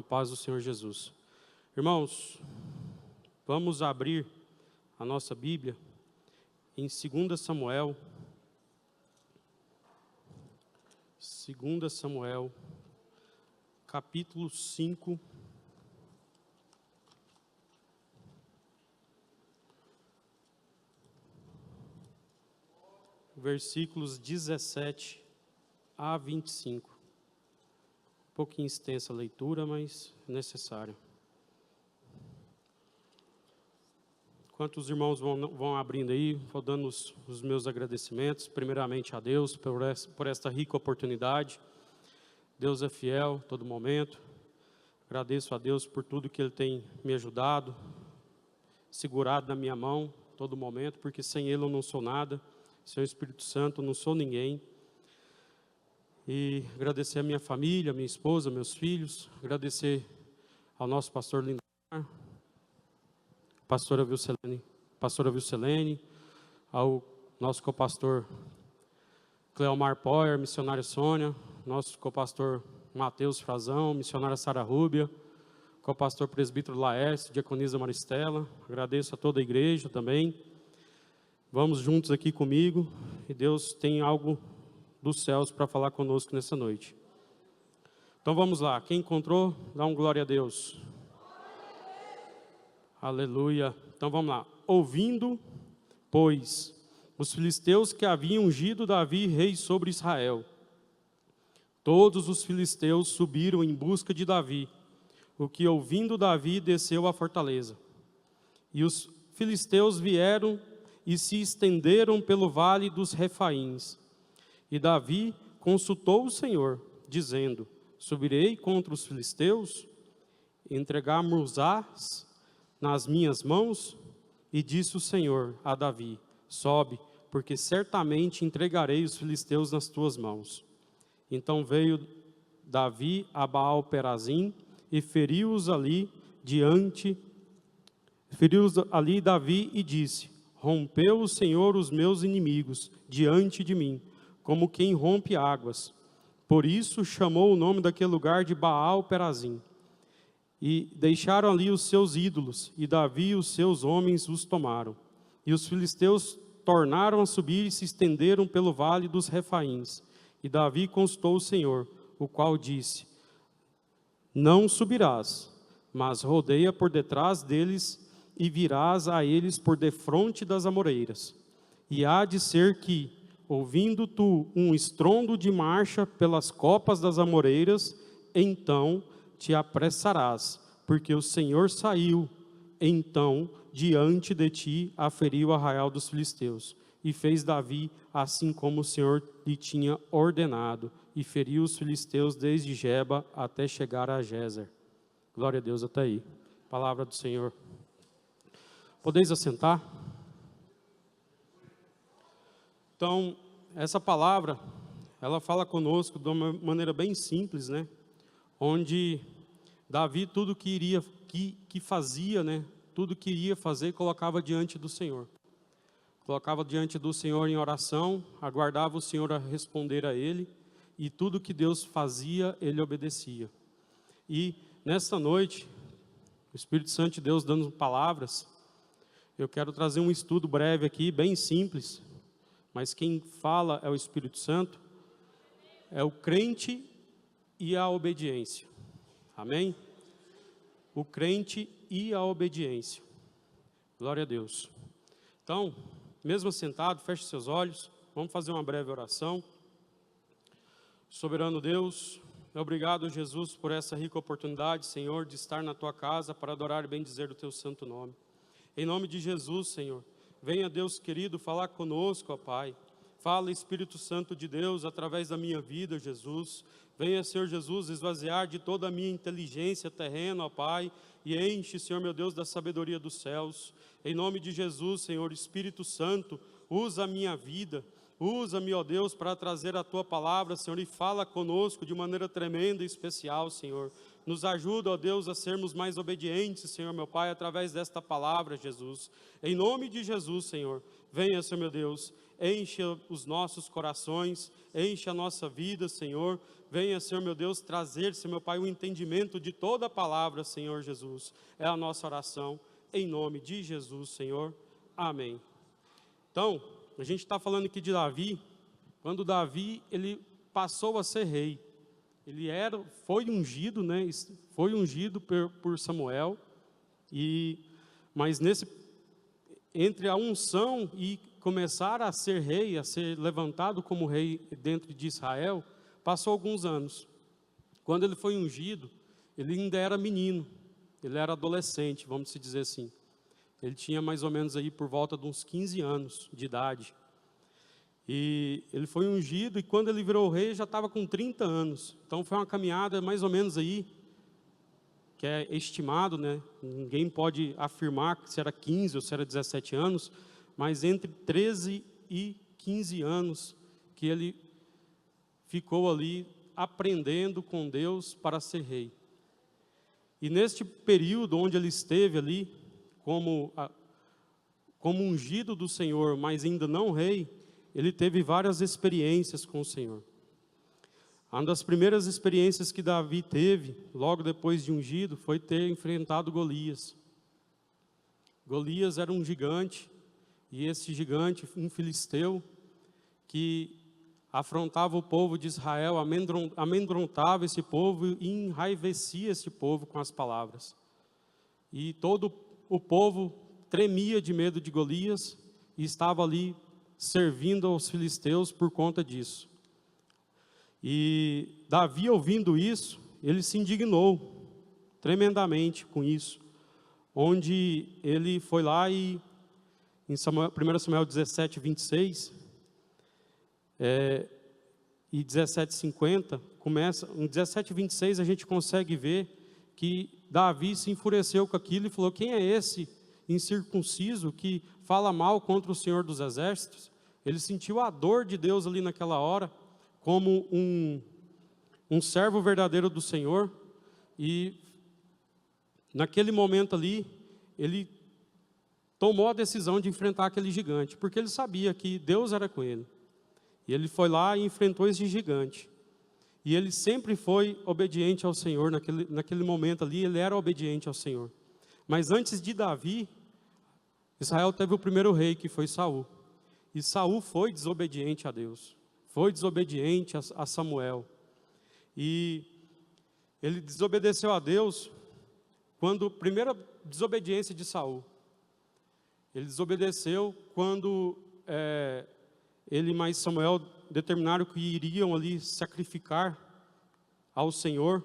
paz do Senhor Jesus. Irmãos, vamos abrir a nossa Bíblia em 2 Samuel. 2 Samuel, capítulo 5. Versículos 17 a 25. Um pouquinho extensa a leitura, mas necessária. Enquanto os irmãos vão abrindo aí, vou dando os meus agradecimentos, primeiramente a Deus por esta rica oportunidade. Deus é fiel a todo momento. Agradeço a Deus por tudo que Ele tem me ajudado, segurado na minha mão a todo momento, porque sem Ele eu não sou nada. Sem o Espírito Santo, eu não sou ninguém. E agradecer a minha família, a minha esposa, meus filhos. Agradecer ao nosso pastor Lindar, pastora Vilcelene, ao nosso copastor Cleomar Poyer, missionário Sônia, nosso copastor Mateus Frazão, missionária Sara Rúbia, copastor presbítero Laércio, diaconisa Maristela. Agradeço a toda a igreja também. Vamos juntos aqui comigo, e Deus tem algo dos céus para falar conosco nessa noite. Então vamos lá, quem encontrou, dá um glória a Deus. Aleluia. Então vamos lá. Ouvindo, pois, os filisteus que haviam ungido Davi rei sobre Israel. Todos os filisteus subiram em busca de Davi, o que ouvindo Davi desceu à fortaleza. E os filisteus vieram e se estenderam pelo vale dos Refaíns. E Davi consultou o Senhor, dizendo: subirei contra os filisteus, entregar-me-ás nas minhas mãos? E disse o Senhor a Davi: sobe, porque certamente entregarei os filisteus nas tuas mãos. Então veio Davi a Baal-Perazim e feriu-os ali Davi e disse: rompeu o Senhor os meus inimigos diante de mim, como quem rompe águas. Por isso chamou o nome daquele lugar de Baal-Perazim. E deixaram ali os seus ídolos, e Davi e os seus homens os tomaram. E os filisteus tornaram a subir e se estenderam pelo vale dos Refaíns. E Davi consultou o Senhor, o qual disse: não subirás, mas rodeia por detrás deles, e virás a eles por defronte das amoreiras. E há de ser que, ouvindo tu um estrondo de marcha pelas copas das amoreiras, então te apressarás, porque o Senhor saiu, então, diante de ti, a ferir o arraial dos filisteus. E fez Davi assim como o Senhor lhe tinha ordenado, e feriu os filisteus desde Geba até chegar a Gézer. Glória a Deus até aí. Palavra do Senhor. Podeis assentar? Então, essa palavra, ela fala conosco de uma maneira bem simples, né? Onde Davi tudo que fazia, né? Tudo que iria fazer, colocava diante do Senhor. Colocava diante do Senhor em oração, aguardava o Senhor a responder a ele, e tudo que Deus fazia, ele obedecia. E nesta noite, o Espírito Santo de Deus dando palavras, eu quero trazer um estudo breve aqui, bem simples, mas quem fala é o Espírito Santo, é o crente e a obediência. Amém? O crente e a obediência. Glória a Deus. Então, mesmo sentado, feche seus olhos, vamos fazer uma breve oração. Soberano Deus, obrigado, Jesus, por essa rica oportunidade, Senhor, de estar na tua casa para adorar e bendizer o teu santo nome. Em nome de Jesus, Senhor, venha, Deus querido, falar conosco, ó Pai. Fala, Espírito Santo de Deus, através da minha vida, Jesus. Venha, Senhor Jesus, esvaziar de toda a minha inteligência terrena, ó Pai, e enche, Senhor meu Deus, da sabedoria dos céus. Em nome de Jesus, Senhor, Espírito Santo, usa a minha vida, usa-me, ó Deus, para trazer a Tua palavra, Senhor, e fala conosco de maneira tremenda e especial, Senhor. Nos ajuda, ó Deus, a sermos mais obedientes, Senhor, meu Pai, através desta palavra, Jesus. Em nome de Jesus, Senhor, venha, Senhor, meu Deus, encha os nossos corações, enche a nossa vida, Senhor. Venha, Senhor meu Deus, trazer, Senhor meu Pai, o entendimento de toda a palavra, Senhor Jesus. É a nossa oração, em nome de Jesus, Senhor. Amém. Então, a gente está falando aqui de Davi, quando Davi, ele passou a ser rei. Ele foi ungido, né? Foi ungido por Samuel, mas entre a unção e começar a ser rei, a ser levantado como rei dentro de Israel, passou alguns anos. Quando ele foi ungido, ele ainda era menino, ele era adolescente, vamos dizer assim. Ele tinha mais ou menos aí por volta de uns 15 anos de idade. E ele foi ungido, e quando ele virou rei, já estava com 30 anos. Então foi uma caminhada mais ou menos aí, que é estimado, né? Ninguém pode afirmar se era 15 ou se era 17 anos, mas entre 13 e 15 anos que ele ficou ali aprendendo com Deus para ser rei. E neste período onde ele esteve ali, como ungido do Senhor, mas ainda não rei, ele teve várias experiências com o Senhor. Uma das primeiras experiências que Davi teve, logo depois de ungido, foi ter enfrentado Golias. Golias era um gigante, e esse gigante, um filisteu, que afrontava o povo de Israel, amedrontava esse povo e enraivecia esse povo com as palavras. E todo o povo tremia de medo de Golias e estava ali servindo aos filisteus por conta disso. E Davi, ouvindo isso, ele se indignou tremendamente com isso, onde ele foi lá e, em 1 Samuel 17, 26, e 17, 50, em 17, 26 a gente consegue ver que Davi se enfureceu com aquilo e falou: quem é esse incircunciso que fala mal contra o Senhor dos Exércitos? Ele sentiu a dor de Deus ali naquela hora, como um servo verdadeiro do Senhor, e naquele momento ali, ele tomou a decisão de enfrentar aquele gigante, porque ele sabia que Deus era com ele. E ele foi lá e enfrentou esse gigante. E ele sempre foi obediente ao Senhor, naquele momento ali, ele era obediente ao Senhor. Mas antes de Davi, Israel teve o primeiro rei, que foi Saul. E Saul foi desobediente a Deus, foi desobediente a Samuel. E ele desobedeceu a Deus quando, primeira desobediência de Saul, ele desobedeceu quando ele mais Samuel determinaram que iriam ali sacrificar ao Senhor,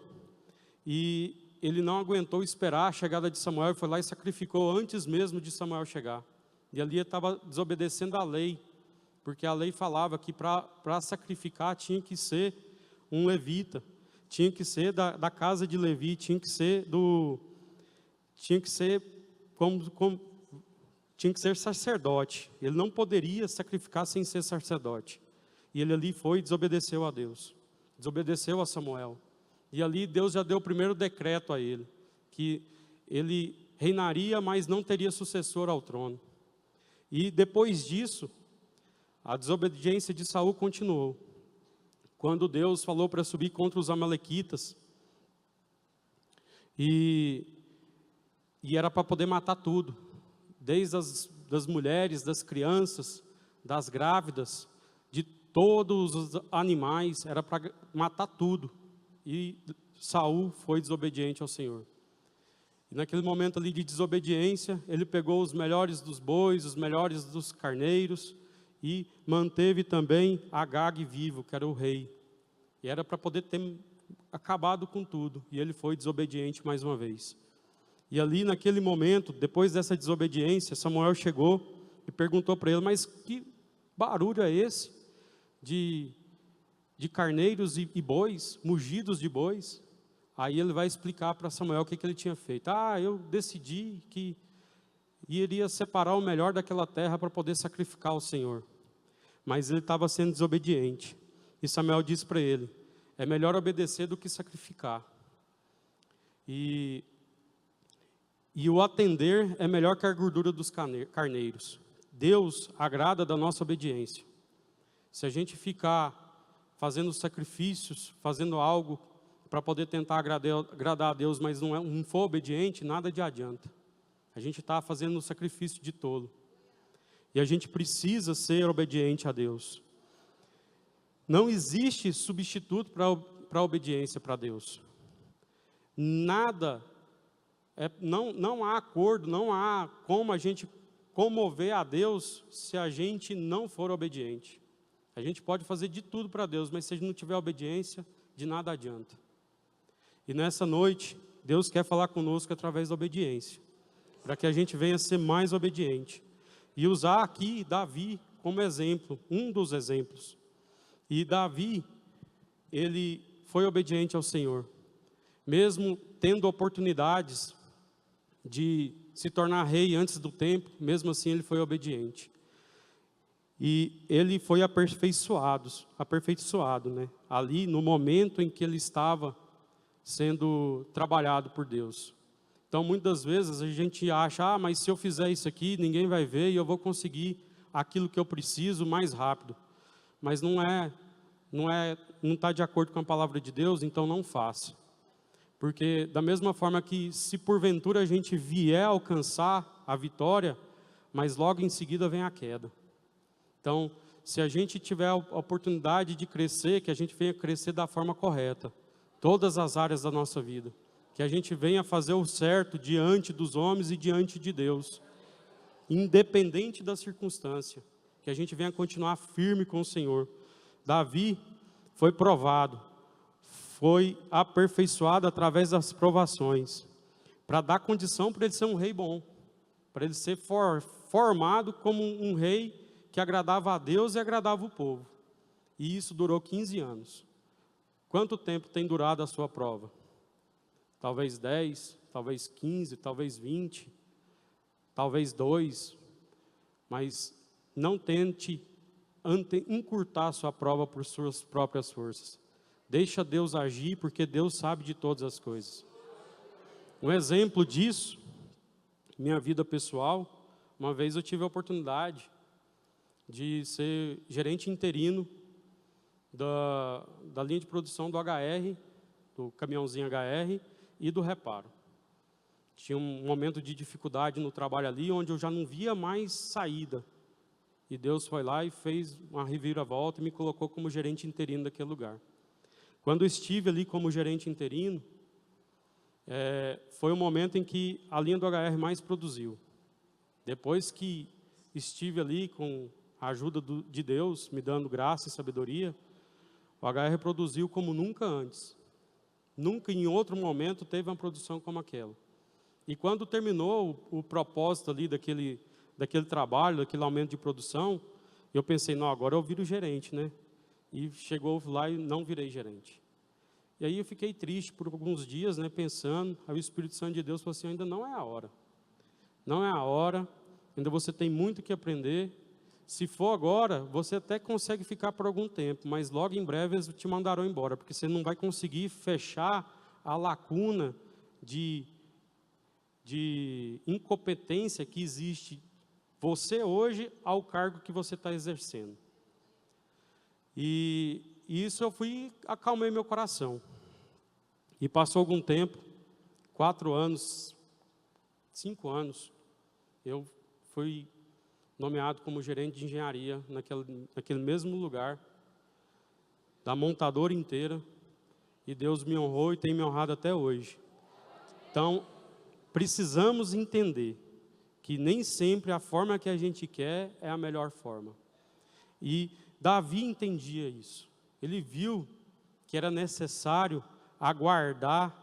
e ele não aguentou esperar a chegada de Samuel, foi lá e sacrificou antes mesmo de Samuel chegar. E ali ele estava desobedecendo a lei, porque a lei falava que para sacrificar tinha que ser um levita, tinha que ser da casa de Levi, tinha que ser sacerdote. Ele não poderia sacrificar sem ser sacerdote. E ele ali foi e desobedeceu a Deus, desobedeceu a Samuel. E ali Deus já deu o primeiro decreto a ele, que ele reinaria, mas não teria sucessor ao trono. E depois disso, a desobediência de Saul continuou. Quando Deus falou para subir contra os amalequitas, e era para poder matar tudo, desde das mulheres, das crianças, das grávidas, de todos os animais, era para matar tudo. E Saul foi desobediente ao Senhor. E naquele momento ali de desobediência, ele pegou os melhores dos bois, os melhores dos carneiros, e manteve também Agag vivo, que era o rei. E era para poder ter acabado com tudo. E ele foi desobediente mais uma vez. E ali naquele momento, depois dessa desobediência, Samuel chegou e perguntou para ele: mas que barulho é esse de carneiros e bois, mugidos de bois? Aí ele vai explicar para Samuel o que ele tinha feito. Eu decidi que iria separar o melhor daquela terra para poder sacrificar ao Senhor. Mas ele estava sendo desobediente. E Samuel disse para ele: é melhor obedecer do que sacrificar. E o atender é melhor que a gordura dos carneiros. Deus agrada da nossa obediência. Se a gente ficar fazendo sacrifícios, fazendo algo para poder tentar agradar a Deus, mas não for obediente, nada de adianta. A gente está fazendo um sacrifício de tolo. E a gente precisa ser obediente a Deus. Não existe substituto para a obediência para Deus. Nada, não há acordo, não há como a gente comover a Deus se a gente não for obediente. A gente pode fazer de tudo para Deus, mas se a gente não tiver obediência, de nada adianta. E nessa noite, Deus quer falar conosco através da obediência, para que a gente venha ser mais obediente. E usar aqui Davi como exemplo, um dos exemplos. E Davi, ele foi obediente ao Senhor. Mesmo tendo oportunidades de se tornar rei antes do tempo, mesmo assim ele foi obediente. E ele foi aperfeiçoado, né? Ali no momento em que ele estava sendo trabalhado por Deus. Então, muitas vezes a gente acha, mas se eu fizer isso aqui, ninguém vai ver e eu vou conseguir aquilo que eu preciso mais rápido. Mas não está de acordo com a palavra de Deus, então não faça. Porque da mesma forma que se porventura a gente vier alcançar a vitória, mas logo em seguida vem a queda. Então, se a gente tiver a oportunidade de crescer, que a gente venha crescer da forma correta. Todas as áreas da nossa vida. Que a gente venha fazer o certo diante dos homens e diante de Deus. Independente da circunstância. Que a gente venha continuar firme com o Senhor. Davi foi provado. Foi aperfeiçoado através das provações. Para dar condição para ele ser um rei bom. Para ele ser formado como um rei que agradava a Deus e agradava o povo. E isso durou 15 anos. Quanto tempo tem durado a sua prova? Talvez 10, talvez 15, talvez 20, talvez 2. Mas não tente encurtar a sua prova por suas próprias forças. Deixa Deus agir, porque Deus sabe de todas as coisas. Um exemplo disso, minha vida pessoal, uma vez eu tive a oportunidade de ser gerente interino da linha de produção do HR, do caminhãozinho HR e do reparo. Tinha um momento de dificuldade no trabalho ali, onde eu já não via mais saída. E Deus foi lá e fez uma reviravolta e me colocou como gerente interino daquele lugar. Quando eu estive ali como gerente interino, foi o momento em que a linha do HR mais produziu. Depois que estive ali com a ajuda de Deus, me dando graça e sabedoria, o HR produziu como nunca antes. Nunca em outro momento teve uma produção como aquela. E quando terminou o propósito ali daquele trabalho, daquele aumento de produção, eu pensei, não, agora eu viro gerente, né? E chegou lá e não virei gerente. E aí eu fiquei triste por alguns dias, né, pensando, aí o Espírito Santo de Deus falou assim, ainda não é a hora. Não é a hora, ainda você tem muito que aprender. Se for agora, você até consegue ficar por algum tempo, mas logo em breve eles te mandarão embora, porque você não vai conseguir fechar a lacuna de incompetência que existe você hoje ao cargo que você está exercendo. E isso eu acalmei meu coração. E passou algum tempo, 4 anos, 5 anos, eu fui nomeado como gerente de engenharia naquele mesmo lugar, da montadora inteira, e Deus me honrou e tem me honrado até hoje. Então, precisamos entender que nem sempre a forma que a gente quer é a melhor forma. E Davi entendia isso. Ele viu que era necessário aguardar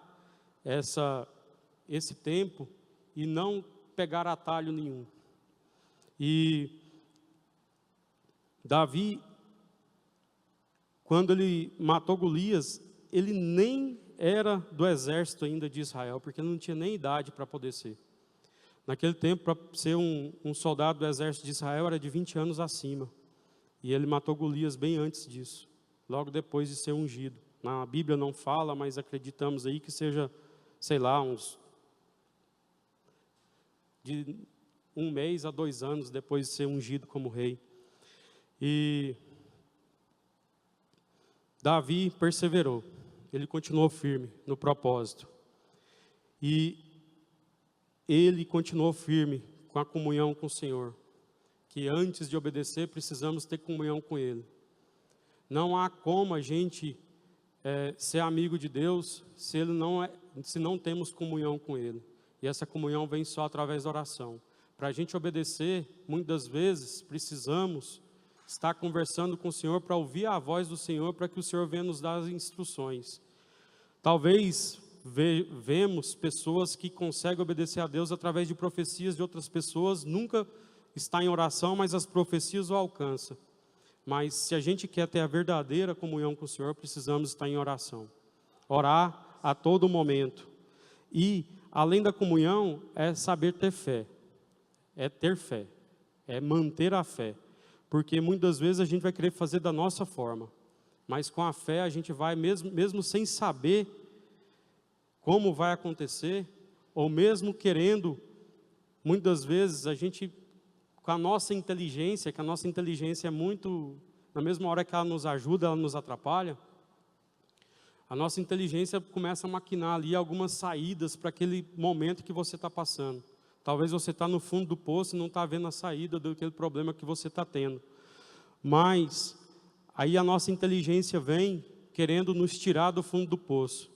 esse tempo e não pegar atalho nenhum. E Davi, quando ele matou Golias, ele nem era do exército ainda de Israel, porque ele não tinha nem idade para poder ser. Naquele tempo, para ser um soldado do exército de Israel, era de 20 anos acima. E ele matou Golias bem antes disso, logo depois de ser ungido. Na Bíblia não fala, mas acreditamos aí que seja, sei lá, 1 mês a 2 anos depois de ser ungido como rei. E Davi perseverou, ele continuou firme no propósito. E ele continuou firme com a comunhão com o Senhor, que antes de obedecer precisamos ter comunhão com Ele. Não há como a gente ser amigo de Deus se não temos comunhão com Ele. E essa comunhão vem só através da oração. Para a gente obedecer, muitas vezes precisamos estar conversando com o Senhor para ouvir a voz do Senhor, para que o Senhor venha nos dar as instruções. Talvez vemos pessoas que conseguem obedecer a Deus através de profecias de outras pessoas, nunca está em oração, mas as profecias o alcançam. Mas se a gente quer ter a verdadeira comunhão com o Senhor, precisamos estar em oração. Orar a todo momento. E, além da comunhão, é saber ter fé. É ter fé. É manter a fé. Porque muitas vezes a gente vai querer fazer da nossa forma. Mas com a fé a gente vai, mesmo sem saber como vai acontecer, ou mesmo querendo, muitas vezes a gente, com a nossa inteligência, que a nossa inteligência é muito, na mesma hora que ela nos ajuda, ela nos atrapalha, a nossa inteligência começa a maquinar ali algumas saídas para aquele momento que você está passando. Talvez você está no fundo do poço e não está vendo a saída daquele problema que você está tendo. Mas aí a nossa inteligência vem querendo nos tirar do fundo do poço.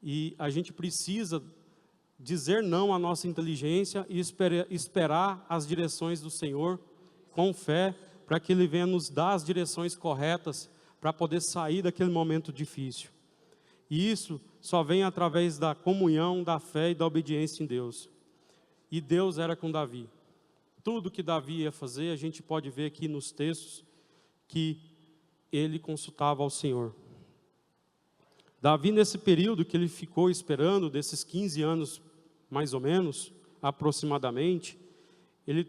E a gente precisa dizer não à nossa inteligência e esperar as direções do Senhor com fé, para que Ele venha nos dar as direções corretas para poder sair daquele momento difícil. E isso só vem através da comunhão, da fé e da obediência em Deus. E Deus era com Davi. Tudo que Davi ia fazer, a gente pode ver aqui nos textos que ele consultava ao Senhor. Davi, nesse período que ele ficou esperando, desses 15 anos, mais ou menos, aproximadamente, ele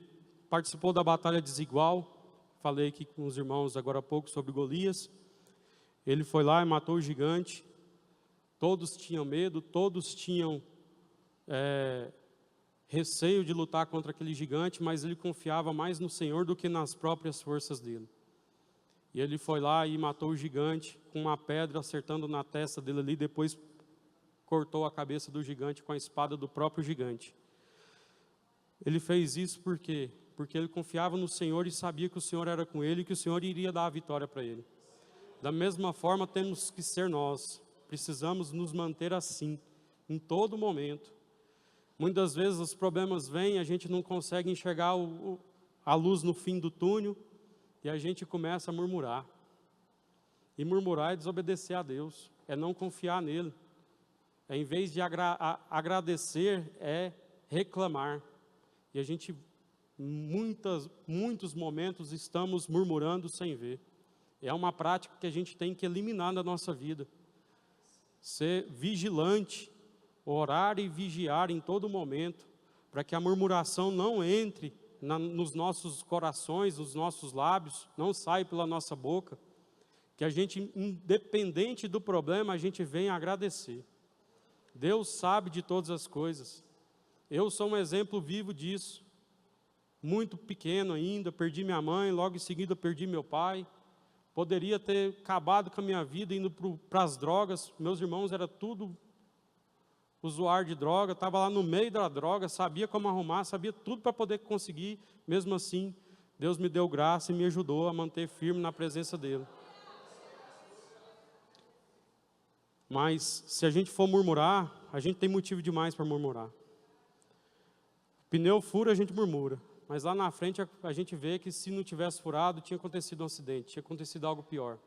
participou da batalha desigual. Falei aqui com os irmãos agora há pouco sobre Golias. Ele foi lá e matou o gigante. Todos tinham medo, todos tinham receio de lutar contra aquele gigante, mas ele confiava mais no Senhor do que nas próprias forças dele. E ele foi lá e matou o gigante com uma pedra, acertando na testa dele ali, depois cortou a cabeça do gigante com a espada do próprio gigante. Ele fez isso por quê? Porque ele confiava no Senhor e sabia que o Senhor era com ele e que o Senhor iria dar a vitória para ele. Da mesma forma temos que ser nós. Precisamos nos manter assim, em todo momento. Muitas vezes os problemas vêm, a gente não consegue enxergar a luz no fim do túnel, e a gente começa a murmurar. E murmurar é desobedecer a Deus, é não confiar nele. Em vez de agradecer, é reclamar. E a gente, muitos momentos, estamos murmurando sem ver. É uma prática que a gente tem que eliminar da nossa vida. Ser vigilante, orar e vigiar em todo momento, para que a murmuração não entre nos nossos corações, nos nossos lábios, não saia pela nossa boca, que a gente, independente do problema, a gente venha agradecer. Deus sabe de todas as coisas. Eu sou um exemplo vivo disso. Muito pequeno ainda, perdi minha mãe, logo em seguida perdi meu pai. Poderia ter acabado com a minha vida indo para as drogas. Meus irmãos eram tudo usuário de droga, estava lá no meio da droga, sabia como arrumar, sabia tudo para poder conseguir. Mesmo assim, Deus me deu graça e me ajudou a manter firme na presença dEle. Mas, se a gente for murmurar, a gente tem motivo demais para murmurar. Pneu fura, a gente murmura. Mas lá na frente a gente vê que se não tivesse furado, tinha acontecido um acidente, tinha acontecido algo pior.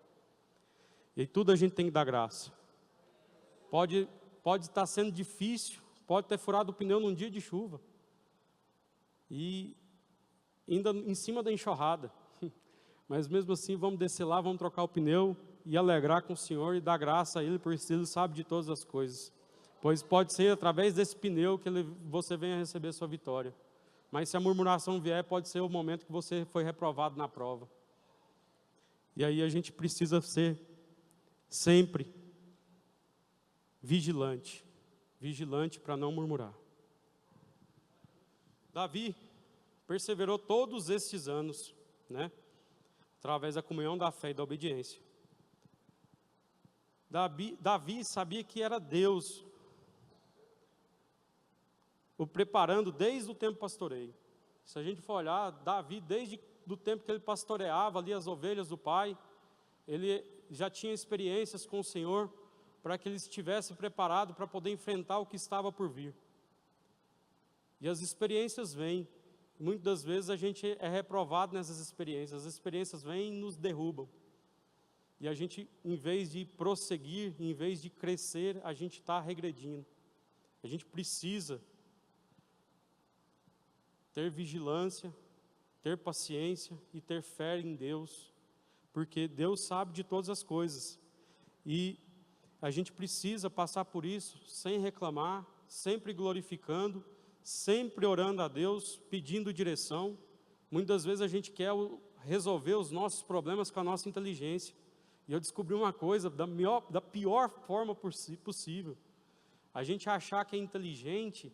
E tudo a gente tem que dar graça. Pode estar sendo difícil, pode ter furado o pneu num dia de chuva. E ainda em cima da enxurrada. Mas mesmo assim, vamos descer lá, vamos trocar o pneu e alegrar com o Senhor e dar graça a Ele, porque Ele sabe de todas as coisas. Pois pode ser através desse pneu que você venha receber sua vitória. Mas se a murmuração vier, pode ser o momento que você foi reprovado na prova. E aí a gente precisa ser sempre vigilante para não murmurar. Davi perseverou todos estes anos, né? Através da comunhão da fé e da obediência. Davi sabia que era Deus o preparando desde o tempo do pastoreio. Se a gente for olhar, Davi, desde o tempo que ele pastoreava ali as ovelhas do pai, ele já tinha experiências com o Senhor, para que ele estivesse preparado para poder enfrentar o que estava por vir. E as experiências vêm, muitas das vezes a gente é reprovado nessas experiências, as experiências vêm e nos derrubam. E a gente, em vez de prosseguir, em vez de crescer, a gente está regredindo. A gente precisa ter vigilância, ter paciência e ter fé em Deus, porque Deus sabe de todas as coisas. E a gente precisa passar por isso sem reclamar, sempre glorificando, sempre orando a Deus, pedindo direção. Muitas vezes a gente quer resolver os nossos problemas com a nossa inteligência. E eu descobri uma coisa, da pior forma possível. A gente achar que é inteligente,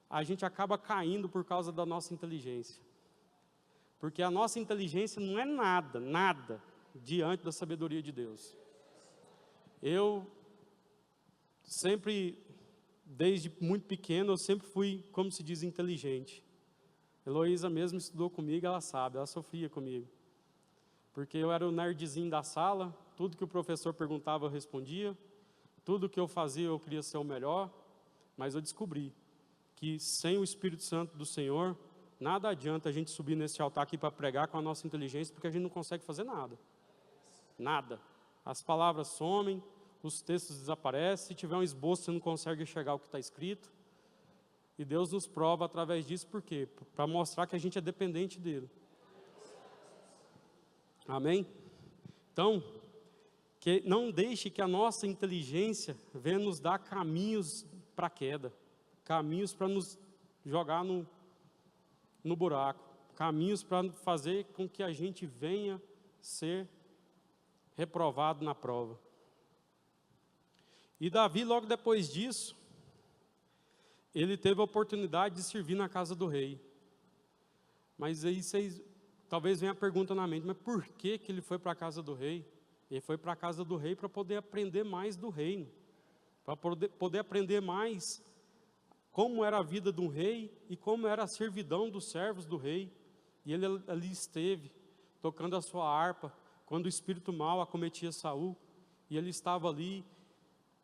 a gente acaba caindo por causa da nossa inteligência. Porque a nossa inteligência não é nada diante da sabedoria de Deus. Eu sempre, desde muito pequeno, eu sempre fui, como se diz, inteligente. Heloísa mesmo estudou comigo, ela sabe, ela sofria comigo. Porque eu era o nerdzinho da sala, tudo que o professor perguntava eu respondia, tudo que eu fazia eu queria ser o melhor, mas eu descobri que sem o Espírito Santo do Senhor, nada adianta a gente subir nesse altar aqui para pregar com a nossa inteligência, porque a gente não consegue fazer nada. Nada. As palavras somem, os textos desaparecem, se tiver um esboço você não consegue enxergar o que está escrito. E Deus nos prova através disso, por quê? Para mostrar que a gente é dependente dEle. Amém? Então, que não deixe que a nossa inteligência venha nos dar caminhos para a queda, caminhos para nos jogar no buraco, caminhos para fazer com que a gente venha ser reprovado na prova. E Davi, logo depois disso, ele teve a oportunidade de servir na casa do rei. Mas aí talvez venha a pergunta na mente, mas por que ele foi para a casa do rei? Ele foi para a casa do rei para poder aprender mais do reino, para poder aprender mais como era a vida de um rei e como era a servidão dos servos do rei. E ele ali esteve, tocando a sua harpa, quando o espírito mau acometia Saul, e ele estava ali,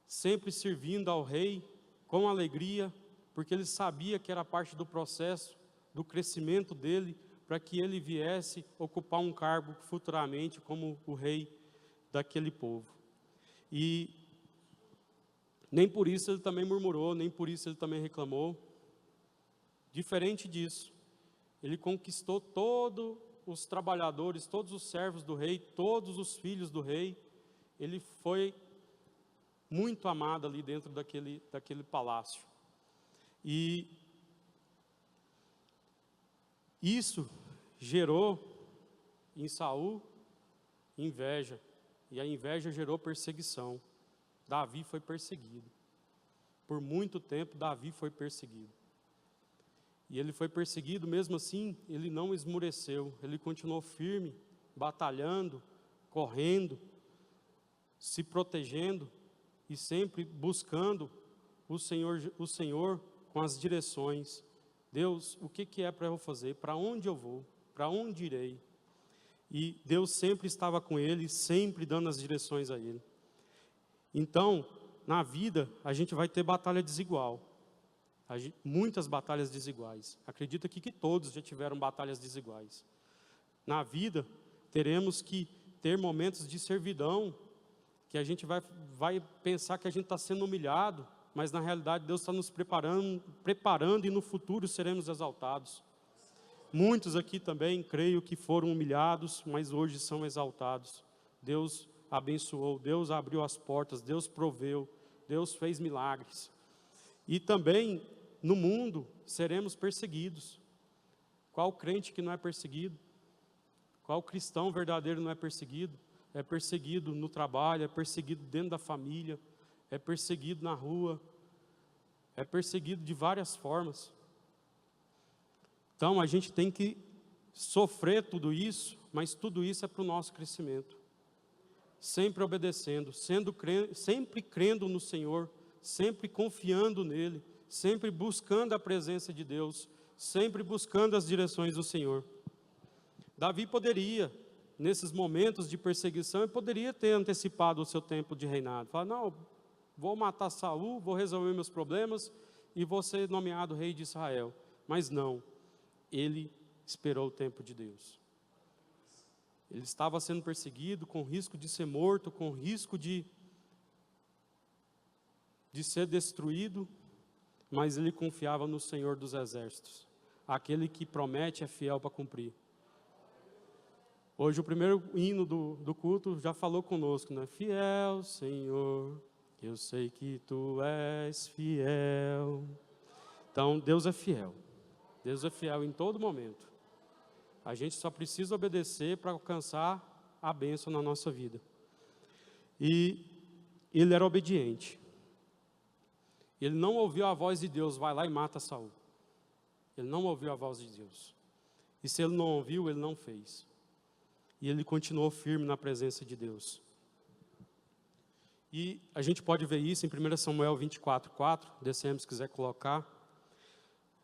sempre servindo ao rei, com alegria, porque ele sabia que era parte do processo, do crescimento dele, para que ele viesse ocupar um cargo futuramente como o rei daquele povo. E nem por isso ele também murmurou, nem por isso ele também reclamou. Diferente disso, ele conquistou todos os trabalhadores, todos os servos do rei, todos os filhos do rei. Ele foi muito amado ali dentro daquele palácio. E isso gerou em Saul inveja, e a inveja gerou perseguição. Davi foi perseguido. Por muito tempo Davi foi perseguido. E ele foi perseguido, mesmo assim, ele não esmureceu, ele continuou firme, batalhando, correndo, se protegendo e sempre buscando o Senhor com as direções. Deus, o que é para eu fazer? Para onde eu vou? Para onde irei? E Deus sempre estava com ele, sempre dando as direções a ele. Então, na vida, a gente vai ter batalha desigual. Muitas batalhas desiguais. Acredito aqui que todos já tiveram batalhas desiguais. Na vida, teremos que ter momentos de servidão, que a gente vai pensar que a gente está sendo humilhado, mas na realidade Deus está nos preparando e no futuro seremos exaltados. Muitos aqui também, creio que foram humilhados, mas hoje são exaltados. Deus abençoou, Deus abriu as portas, Deus proveu, Deus fez milagres. E também, no mundo, seremos perseguidos. Qual crente que não é perseguido? Qual cristão verdadeiro não é perseguido? É perseguido no trabalho, é perseguido dentro da família, é perseguido na rua, é perseguido de várias formas. Então a gente tem que sofrer tudo isso, mas tudo isso é para o nosso crescimento. Sempre obedecendo, sempre crendo no Senhor, sempre confiando nele, sempre buscando a presença de Deus, sempre buscando as direções do Senhor. Davi poderia, nesses momentos de perseguição, ele poderia ter antecipado o seu tempo de reinado. Falar, não, vou matar Saul, vou resolver meus problemas e vou ser nomeado rei de Israel. Mas não, ele esperou o tempo de Deus. Ele estava sendo perseguido, com risco de ser morto, com risco de ser destruído, mas ele confiava no Senhor dos Exércitos. Aquele que promete é fiel para cumprir. Hoje o primeiro hino do culto já falou conosco, né? Fiel, Senhor, eu sei que Tu és fiel. Então, Deus é fiel. Deus é fiel em todo momento. A gente só precisa obedecer para alcançar a bênção na nossa vida. E ele era obediente. Ele não ouviu a voz de Deus, vai lá e mata Saul. Ele não ouviu a voz de Deus. E se ele não ouviu, ele não fez. E ele continuou firme na presença de Deus. E a gente pode ver isso em 1 Samuel 24:4, descemos se quiser colocar.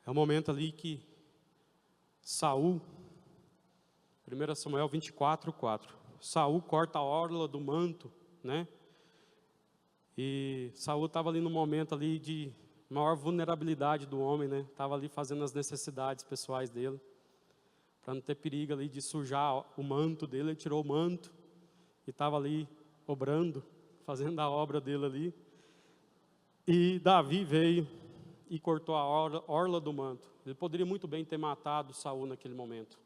É o momento ali que Saul, 1 Samuel 24:4, Saul corta a orla do manto, né? E Saul estava ali no momento ali de maior vulnerabilidade do homem, né? Estava ali fazendo as necessidades pessoais dele, para não ter perigo ali de sujar o manto dele. Ele tirou o manto e estava ali obrando, fazendo a obra dele ali. E Davi veio e cortou a orla do manto. Ele poderia muito bem ter matado Saul naquele momento,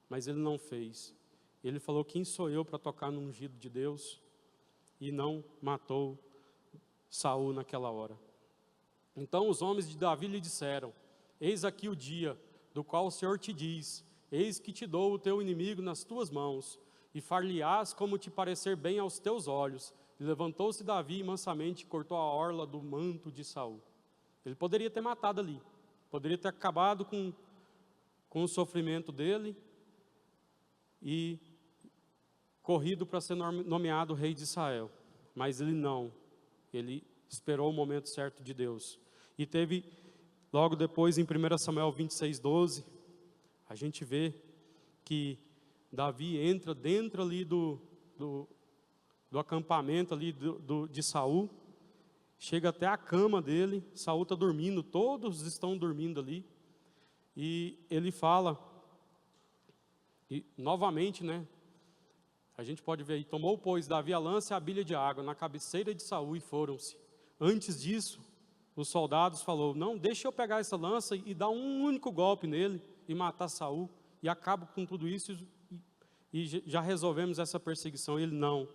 mas ele não fez. Ele falou, quem sou eu para tocar no ungido de Deus? E não matou Saul naquela hora. Então os homens de Davi lhe disseram, eis aqui o dia do qual o Senhor te diz, eis que te dou o teu inimigo nas tuas mãos, e far-lhe-ás como te parecer bem aos teus olhos. E levantou-se Davi e mansamente cortou a orla do manto de Saul. Ele poderia ter matado ali, poderia ter acabado com o sofrimento dele e corrido para ser nomeado rei de Israel. Mas ele não, ele esperou o momento certo de Deus. E teve, logo depois, em 1 Samuel 26:12, a gente vê que Davi entra dentro ali do acampamento ali de Saul, chega até a cama dele, Saul está dormindo, todos estão dormindo ali, e ele fala, e novamente, né, a gente pode ver aí, tomou, pois, Davi a lança e a bilha de água na cabeceira de Saul e foram-se. Antes disso, os soldados falaram, não, deixa eu pegar essa lança e dar um único golpe nele e matar Saul, e acabo com tudo isso e já resolvemos essa perseguição. Ele, não,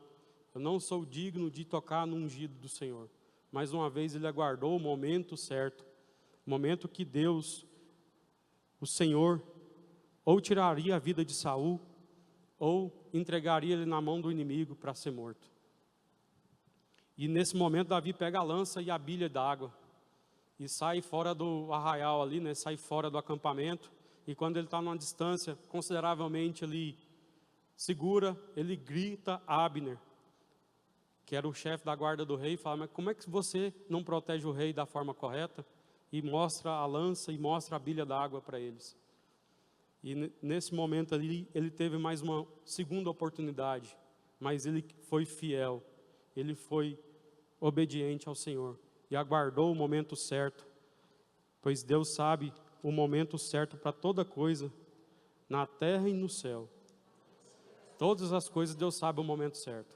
eu não sou digno de tocar no ungido do Senhor. Mais uma vez ele aguardou o momento certo, o momento que Deus, o Senhor, ou tiraria a vida de Saul, ou entregaria ele na mão do inimigo para ser morto. E nesse momento Davi pega a lança e a bilha d'água e sai fora do arraial ali, né? Sai fora do acampamento, e quando ele está numa distância consideravelmente ali segura, ele grita a Abner, que era o chefe da guarda do rei, e fala, mas como é que você não protege o rei da forma correta? E mostra a lança e mostra a bilha d'água para eles. E nesse momento ali, ele teve mais uma segunda oportunidade, mas ele foi fiel, ele foi obediente ao Senhor e aguardou o momento certo, pois Deus sabe o momento certo para toda coisa, na terra e no céu. Todas as coisas Deus sabe o momento certo.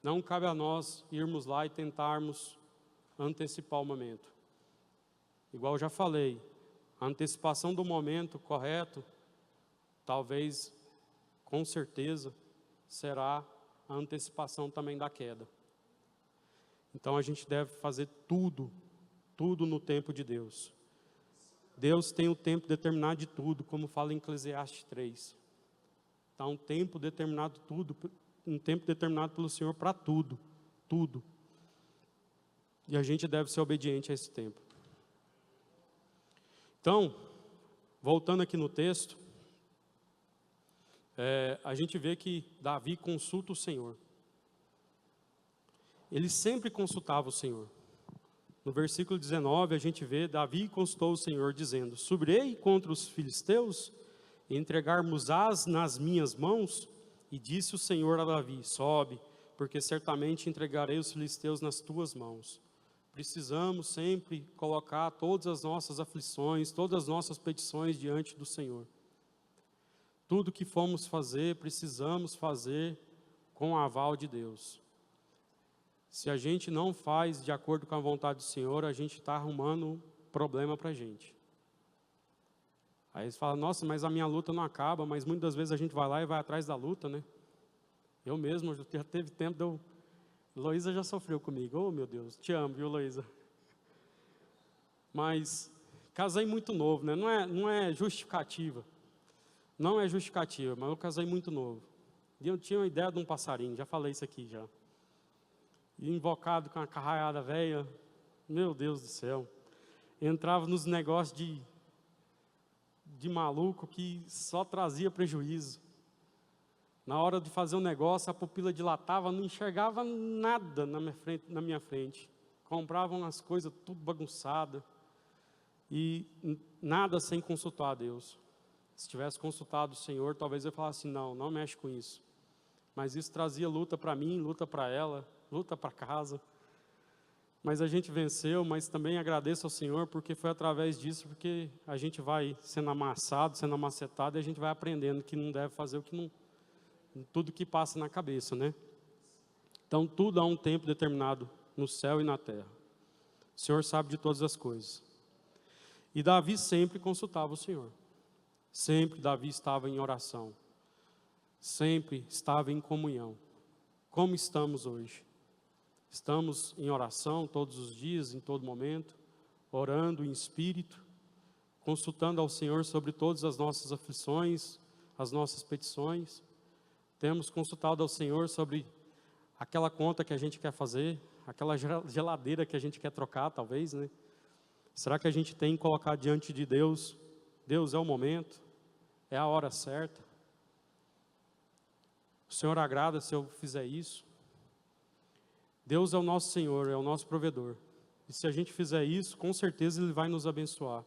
Não cabe a nós irmos lá e tentarmos antecipar o momento. Igual eu já falei, a antecipação do momento correto, talvez, com certeza, será a antecipação também da queda. Então a gente deve fazer tudo no tempo de Deus. Deus tem o tempo determinado de tudo, como fala em Eclesiastes 3. Está um tempo determinado um tempo determinado pelo Senhor para tudo. E a gente deve ser obediente a esse tempo. Então, Voltando aqui no texto, a gente vê que Davi consulta o Senhor. Ele sempre consultava o Senhor. No versículo 19, a gente vê, Davi consultou o Senhor, dizendo: subirei contra os filisteus, e entregar-mos-ás nas minhas mãos? E disse o Senhor a Davi: sobe, porque certamente entregarei os filisteus nas tuas mãos. Precisamos sempre colocar todas as nossas aflições, todas as nossas petições diante do Senhor. Tudo que formos fazer, precisamos fazer com o aval de Deus. Se a gente não faz de acordo com a vontade do Senhor, a gente está arrumando problema para a gente. Aí eles falam: nossa, mas a minha luta não acaba. Mas muitas vezes a gente vai lá e vai atrás da luta, né? Eu mesmo, já teve tempo de eu... Heloísa já sofreu comigo. Oh, meu Deus, te amo, viu, Heloísa? Mas casei muito novo, né? Não é justificativa. Não é justificativa, mas eu casei muito novo. E eu tinha uma ideia de um passarinho, já falei isso aqui já. E invocado com uma carraiada velha, meu Deus do céu. Entrava nos negócios de maluco que só trazia prejuízo. Na hora de fazer um negócio, a pupila dilatava, não enxergava nada na minha frente. Compravam as coisas tudo bagunçada. E nada sem consultar a Deus. Se tivesse consultado o Senhor, talvez eu falasse: não mexe com isso. Mas isso trazia luta para mim, luta para ela, luta para casa. Mas a gente venceu, mas também agradeço ao Senhor, porque foi através disso, porque a gente vai sendo amassado, sendo amacetado, e a gente vai aprendendo que não deve fazer o que não... tudo que passa na cabeça, né? Então, tudo há um tempo determinado no céu e na terra. O Senhor sabe de todas as coisas. E Davi sempre consultava o Senhor. Sempre Davi estava em oração. Sempre estava em comunhão. Como estamos hoje? Estamos em oração todos os dias, em todo momento, orando em espírito, consultando ao Senhor sobre todas as nossas aflições, as nossas petições. Temos consultado ao Senhor sobre aquela conta que a gente quer fazer, aquela geladeira que a gente quer trocar, talvez, né? Será que a gente tem colocado diante de Deus? Deus, é o momento, é a hora certa. O Senhor agrada se eu fizer isso. Deus é o nosso Senhor, é o nosso provedor. E se a gente fizer isso, com certeza Ele vai nos abençoar.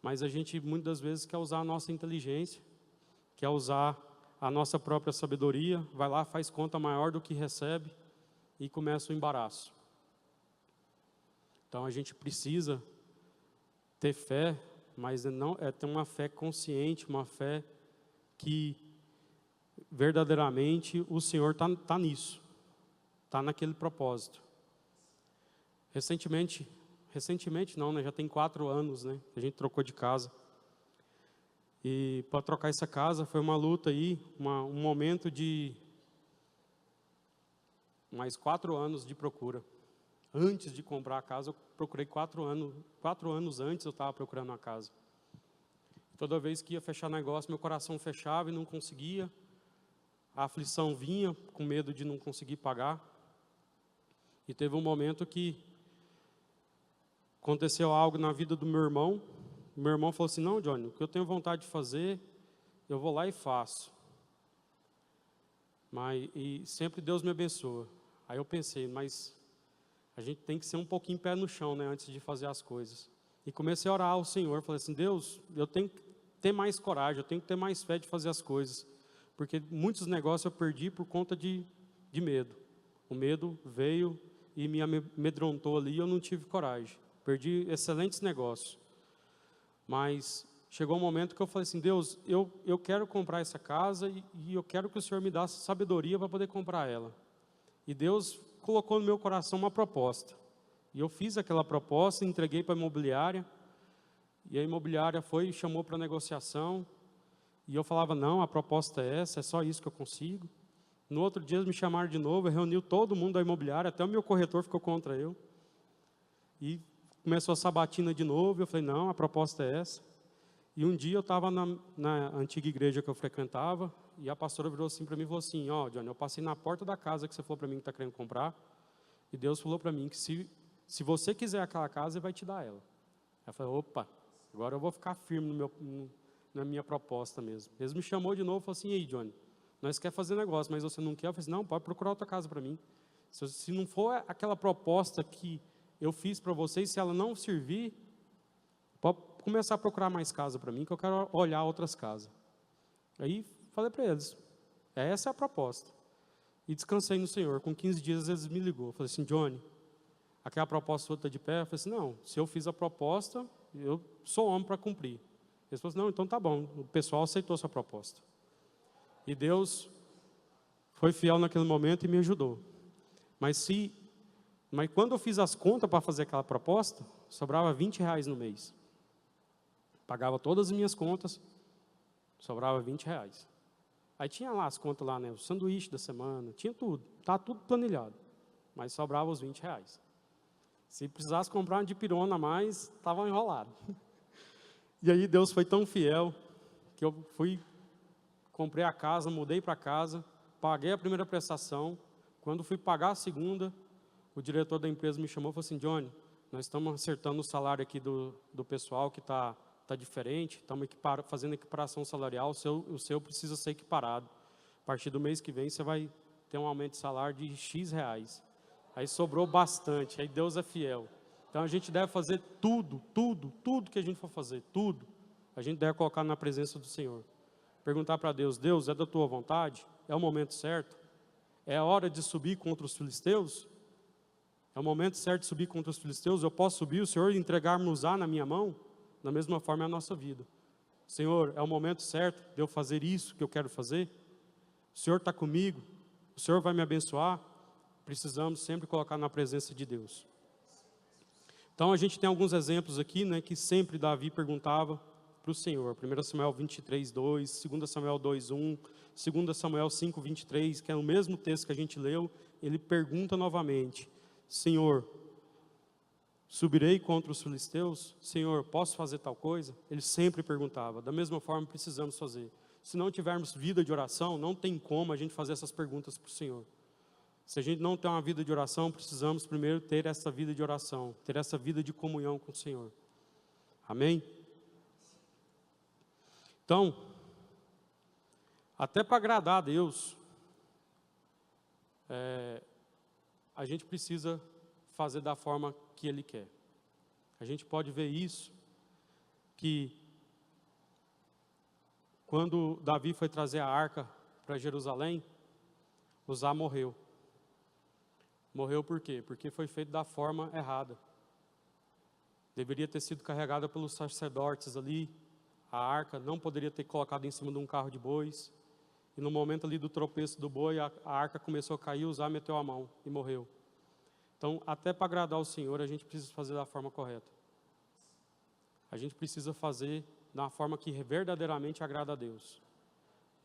Mas a gente muitas vezes quer usar a nossa inteligência, quer usar a nossa própria sabedoria, vai lá, faz conta maior do que recebe e começa o embaraço. Então a gente precisa ter fé, mas não é ter uma fé consciente, uma fé que verdadeiramente o Senhor está nisso, está naquele propósito. Recentemente não, né? Já tem 4 anos, né? A gente trocou de casa. E para trocar essa casa foi uma luta aí, um momento de mais 4 anos de procura. Antes de comprar a casa, eu procurei 4 anos. 4 anos antes eu estava procurando uma casa. Toda vez que ia fechar negócio, meu coração fechava e não conseguia. A aflição vinha, com medo de não conseguir pagar. E teve um momento que aconteceu algo na vida do meu irmão. Meu irmão falou assim: não, Johnny, o que eu tenho vontade de fazer, eu vou lá e faço. E sempre Deus me abençoa. Aí eu pensei, mas a gente tem que ser um pouquinho pé no chão, né, antes de fazer as coisas. E comecei a orar ao Senhor, falei assim: Deus, eu tenho que ter mais coragem, eu tenho que ter mais fé de fazer as coisas. Porque muitos negócios eu perdi por conta de medo. O medo veio e me amedrontou ali e eu não tive coragem. Perdi excelentes negócios. Mas chegou um momento que eu falei assim: Deus, eu quero comprar essa casa e eu quero que o Senhor me dê sabedoria para poder comprar ela. E Deus colocou no meu coração uma proposta. E eu fiz aquela proposta, entreguei para a imobiliária. E a imobiliária foi e chamou para negociação. E eu falava: não, a proposta é essa, é só isso que eu consigo. No outro dia eles me chamaram de novo, reuniu todo mundo da imobiliária, até o meu corretor ficou contra eu. E começou a sabatina de novo, eu falei: não, a proposta é essa. E um dia eu estava na antiga igreja que eu frequentava, e a pastora virou assim para mim e falou assim: ó, Johnny, eu passei na porta da casa que você falou para mim que está querendo comprar, e Deus falou para mim que se você quiser aquela casa, Ele vai te dar ela. Eu falei: opa, agora eu vou ficar firme na minha proposta mesmo. Eles me chamou de novo e falou assim, ei, Johnny, nós queremos fazer negócio, mas você não quer? Eu falei assim, não, pode procurar outra casa para mim. Se não for aquela proposta que eu fiz para vocês, se ela não servir, pode começar a procurar mais casa para mim, que eu quero olhar outras casas. Aí falei para eles, essa é a proposta. E descansei no Senhor. Com 15 dias eles me ligou. Falei assim, Johnny, aquela proposta sua está de pé? Eu falei assim, não, se eu fiz a proposta, eu sou homem para cumprir. Eles falaram assim, não, então tá bom, o pessoal aceitou sua proposta. E Deus foi fiel naquele momento e me ajudou. Mas quando eu fiz as contas para fazer aquela proposta, sobrava R$20 no mês. Pagava todas as minhas contas, sobrava R$20. Aí tinha lá as contas lá, né, o sanduíche da semana, tinha tudo, estava tudo planilhado, mas sobrava os R$20. Se precisasse comprar uma dipirona a mais, estava enrolado. E aí Deus foi tão fiel, que eu comprei a casa, mudei para casa, paguei a primeira prestação. Quando fui pagar a segunda, o diretor da empresa me chamou e falou assim, Johnny, nós estamos acertando o salário aqui do pessoal que está diferente, estamos fazendo equiparação salarial, o seu precisa ser equiparado. A partir do mês que vem você vai ter um aumento de salário de X reais. Aí sobrou bastante, aí Deus é fiel. Então a gente deve fazer tudo que a gente for fazer, tudo, a gente deve colocar na presença do Senhor. Perguntar para Deus, Deus, é da tua vontade? É o momento certo? É a hora de subir contra os filisteus? É o momento certo de subir contra os filisteus? Eu posso subir, o Senhor entregar-nos na minha mão? Da mesma forma é a nossa vida. Senhor, é o momento certo de eu fazer isso que eu quero fazer? O Senhor está comigo? O Senhor vai me abençoar? Precisamos sempre colocar na presença de Deus. Então a gente tem alguns exemplos aqui, né, que sempre Davi perguntava para o Senhor. 1 Samuel 23, 2, 2 Samuel 2, 1, 2 Samuel 5, 23, que é o mesmo texto que a gente leu. Ele pergunta novamente, Senhor, subirei contra os filisteus? Senhor, posso fazer tal coisa? Ele sempre perguntava. Da mesma forma precisamos fazer. Se não tivermos vida de oração, não tem como a gente fazer essas perguntas para o Senhor. Se a gente não tem uma vida de oração, precisamos primeiro ter essa vida de oração, ter essa vida de comunhão com o Senhor. Amém? Então, até para agradar a Deus, a gente precisa fazer da forma que Ele quer. A gente pode ver isso, que quando Davi foi trazer a arca para Jerusalém, Uzá morreu. Morreu por quê? Porque foi feito da forma errada. Deveria ter sido carregada pelos sacerdotes ali. A arca não poderia ter colocado em cima de um carro de bois. E no momento ali do tropeço do boi, a arca começou a cair, Uzá meteu a mão e morreu. Então, até para agradar o Senhor, a gente precisa fazer da forma correta. A gente precisa fazer da forma que verdadeiramente agrada a Deus.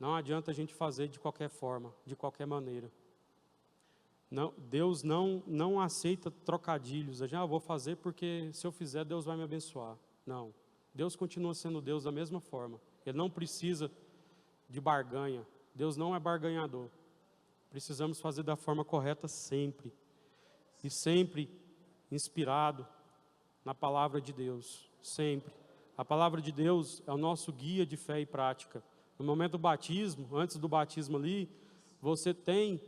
Não adianta a gente fazer de qualquer forma, de qualquer maneira. Não, Deus não aceita trocadilhos. A gente, vou fazer porque se eu fizer, Deus vai me abençoar. Não. Deus continua sendo Deus da mesma forma. Ele não precisa de barganha. Deus não é barganhador. Precisamos fazer da forma correta sempre. E sempre inspirado na palavra de Deus. Sempre. A palavra de Deus é o nosso guia de fé e prática. No momento do batismo, antes do batismo ali, você tem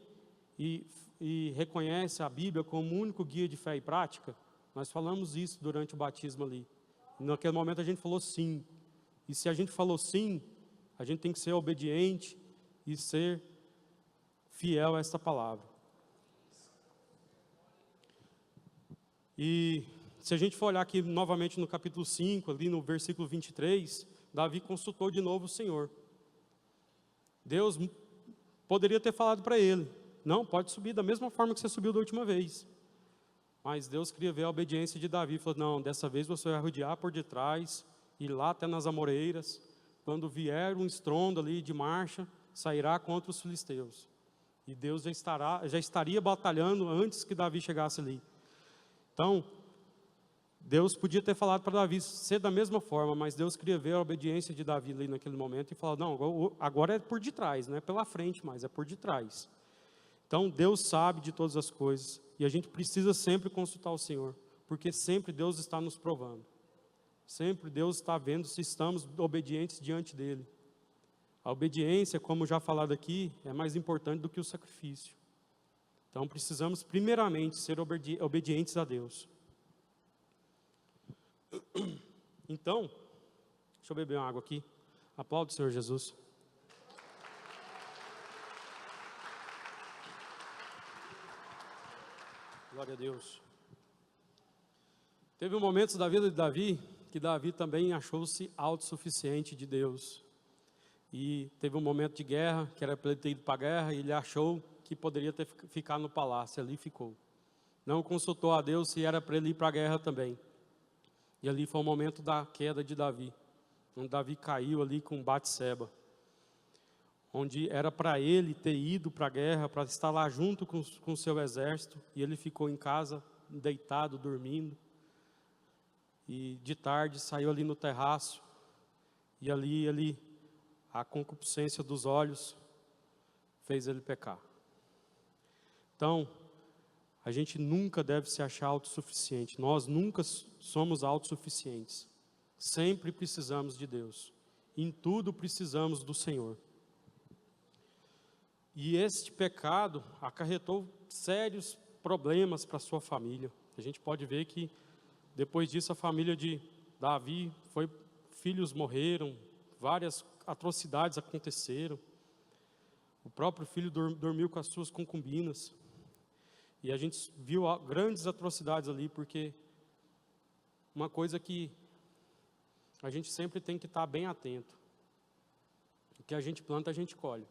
e reconhece a Bíblia como o único guia de fé e prática. Nós falamos isso durante o batismo ali. Naquele momento a gente falou sim. E se a gente falou sim, a gente tem que ser obediente e ser fiel a essa palavra. E se a gente for olhar aqui novamente no capítulo 5, ali no versículo 23, Davi consultou de novo o Senhor. Deus poderia ter falado para ele, não, pode subir da mesma forma que você subiu da última vez. Mas Deus queria ver a obediência de Davi. Falou, não, dessa vez você vai rodear por detrás, ir lá até nas amoreiras. Quando vier um estrondo ali de marcha, sairá contra os filisteus. E Deus já estaria batalhando antes que Davi chegasse ali. Então, Deus podia ter falado para Davi ser da mesma forma, mas Deus queria ver a obediência de Davi ali naquele momento e falou, não, agora é por detrás, não é pela frente mais, é por detrás. Então, Deus sabe de todas as coisas e a gente precisa sempre consultar o Senhor, porque sempre Deus está nos provando. Sempre Deus está vendo se estamos obedientes diante dEle. A obediência, como já falado aqui, é mais importante do que o sacrifício. Então precisamos primeiramente ser obedientes a Deus. Então, deixa eu beber uma água aqui. Aplaude o Senhor Jesus. Glória a Deus. Teve momentos da vida de Davi, que Davi também achou-se autossuficiente de Deus. E teve um momento de guerra, que era para ele ter ido para a guerra, e ele achou que poderia ficar no palácio, ali ficou. Não consultou a Deus se era para ele ir para a guerra também. E ali foi o momento da queda de Davi, onde Davi caiu ali com Batseba, onde era para ele ter ido para a guerra, para estar lá junto com o seu exército, e ele ficou em casa, deitado, dormindo, e de tarde saiu ali no terraço, e ali a concupiscência dos olhos fez ele pecar. Então, a gente nunca deve se achar autossuficiente. Nós nunca somos autossuficientes. Sempre precisamos de Deus. Em tudo precisamos do Senhor. E este pecado acarretou sérios problemas para a sua família. A gente pode ver que depois disso a família de Davi filhos morreram, várias atrocidades aconteceram. O próprio filho dormiu com as suas concubinas. E a gente viu grandes atrocidades ali, porque uma coisa que a gente sempre tem que estar bem atento. O que a gente planta, a gente colhe.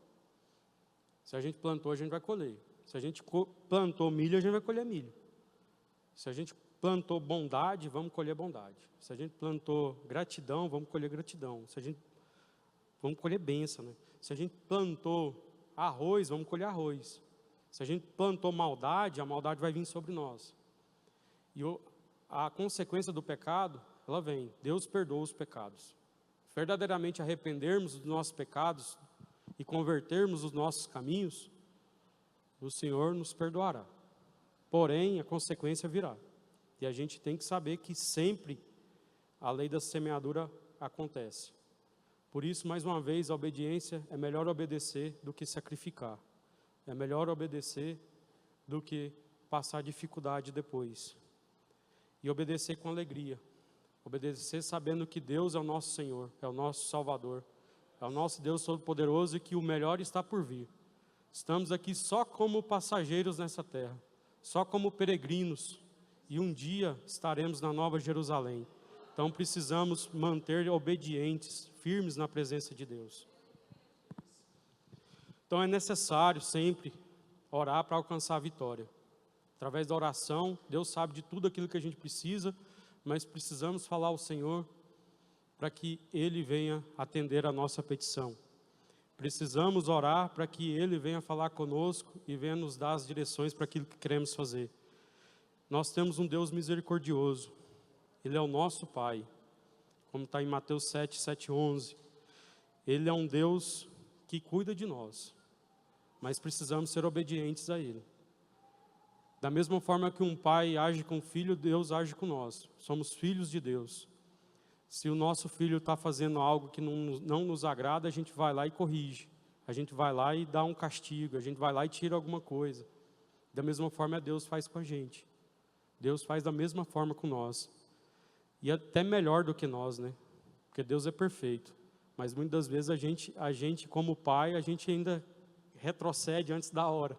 Se a gente plantou, a gente vai colher. Se a gente plantou milho, a gente vai colher milho. Se a gente plantou bondade, vamos colher bondade. Se a gente plantou gratidão, vamos colher gratidão. Vamos colher bênção, né? Se a gente plantou arroz, vamos colher arroz. Se a gente plantou maldade, a maldade vai vir sobre nós. E a consequência do pecado, ela vem. Deus perdoa os pecados. Verdadeiramente arrependermos dos nossos pecados e convertermos os nossos caminhos, o Senhor nos perdoará. Porém, a consequência virá. E a gente tem que saber que sempre a lei da semeadura acontece. Por isso, mais uma vez, a obediência é melhor obedecer do que sacrificar. É melhor obedecer do que passar dificuldade depois. E obedecer com alegria. Obedecer sabendo que Deus é o nosso Senhor, é o nosso Salvador, é o nosso Deus Todo-Poderoso e que o melhor está por vir. Estamos aqui só como passageiros nessa terra, só como peregrinos, e um dia estaremos na Nova Jerusalém. Então precisamos manter obedientes, firmes na presença de Deus. Então é necessário sempre orar para alcançar a vitória. Através da oração, Deus sabe de tudo aquilo que a gente precisa, mas precisamos falar ao Senhor para que Ele venha atender a nossa petição. Precisamos orar para que Ele venha falar conosco e venha nos dar as direções para aquilo que queremos fazer. Nós temos um Deus misericordioso. Ele é o nosso Pai, como está em Mateus 7, 7, 11. Ele é um Deus que cuida de nós, mas precisamos ser obedientes a Ele. Da mesma forma que um pai age com o filho, Deus age com nós. Somos filhos de Deus. Se o nosso filho está fazendo algo que não nos agrada, a gente vai lá e corrige. A gente vai lá e dá um castigo. A gente vai lá e tira alguma coisa. Da mesma forma, Deus faz com a gente. Deus faz da mesma forma com nós. E até melhor do que nós, né? Porque Deus é perfeito. Mas muitas vezes a gente como pai, a gente ainda retrocede antes da hora.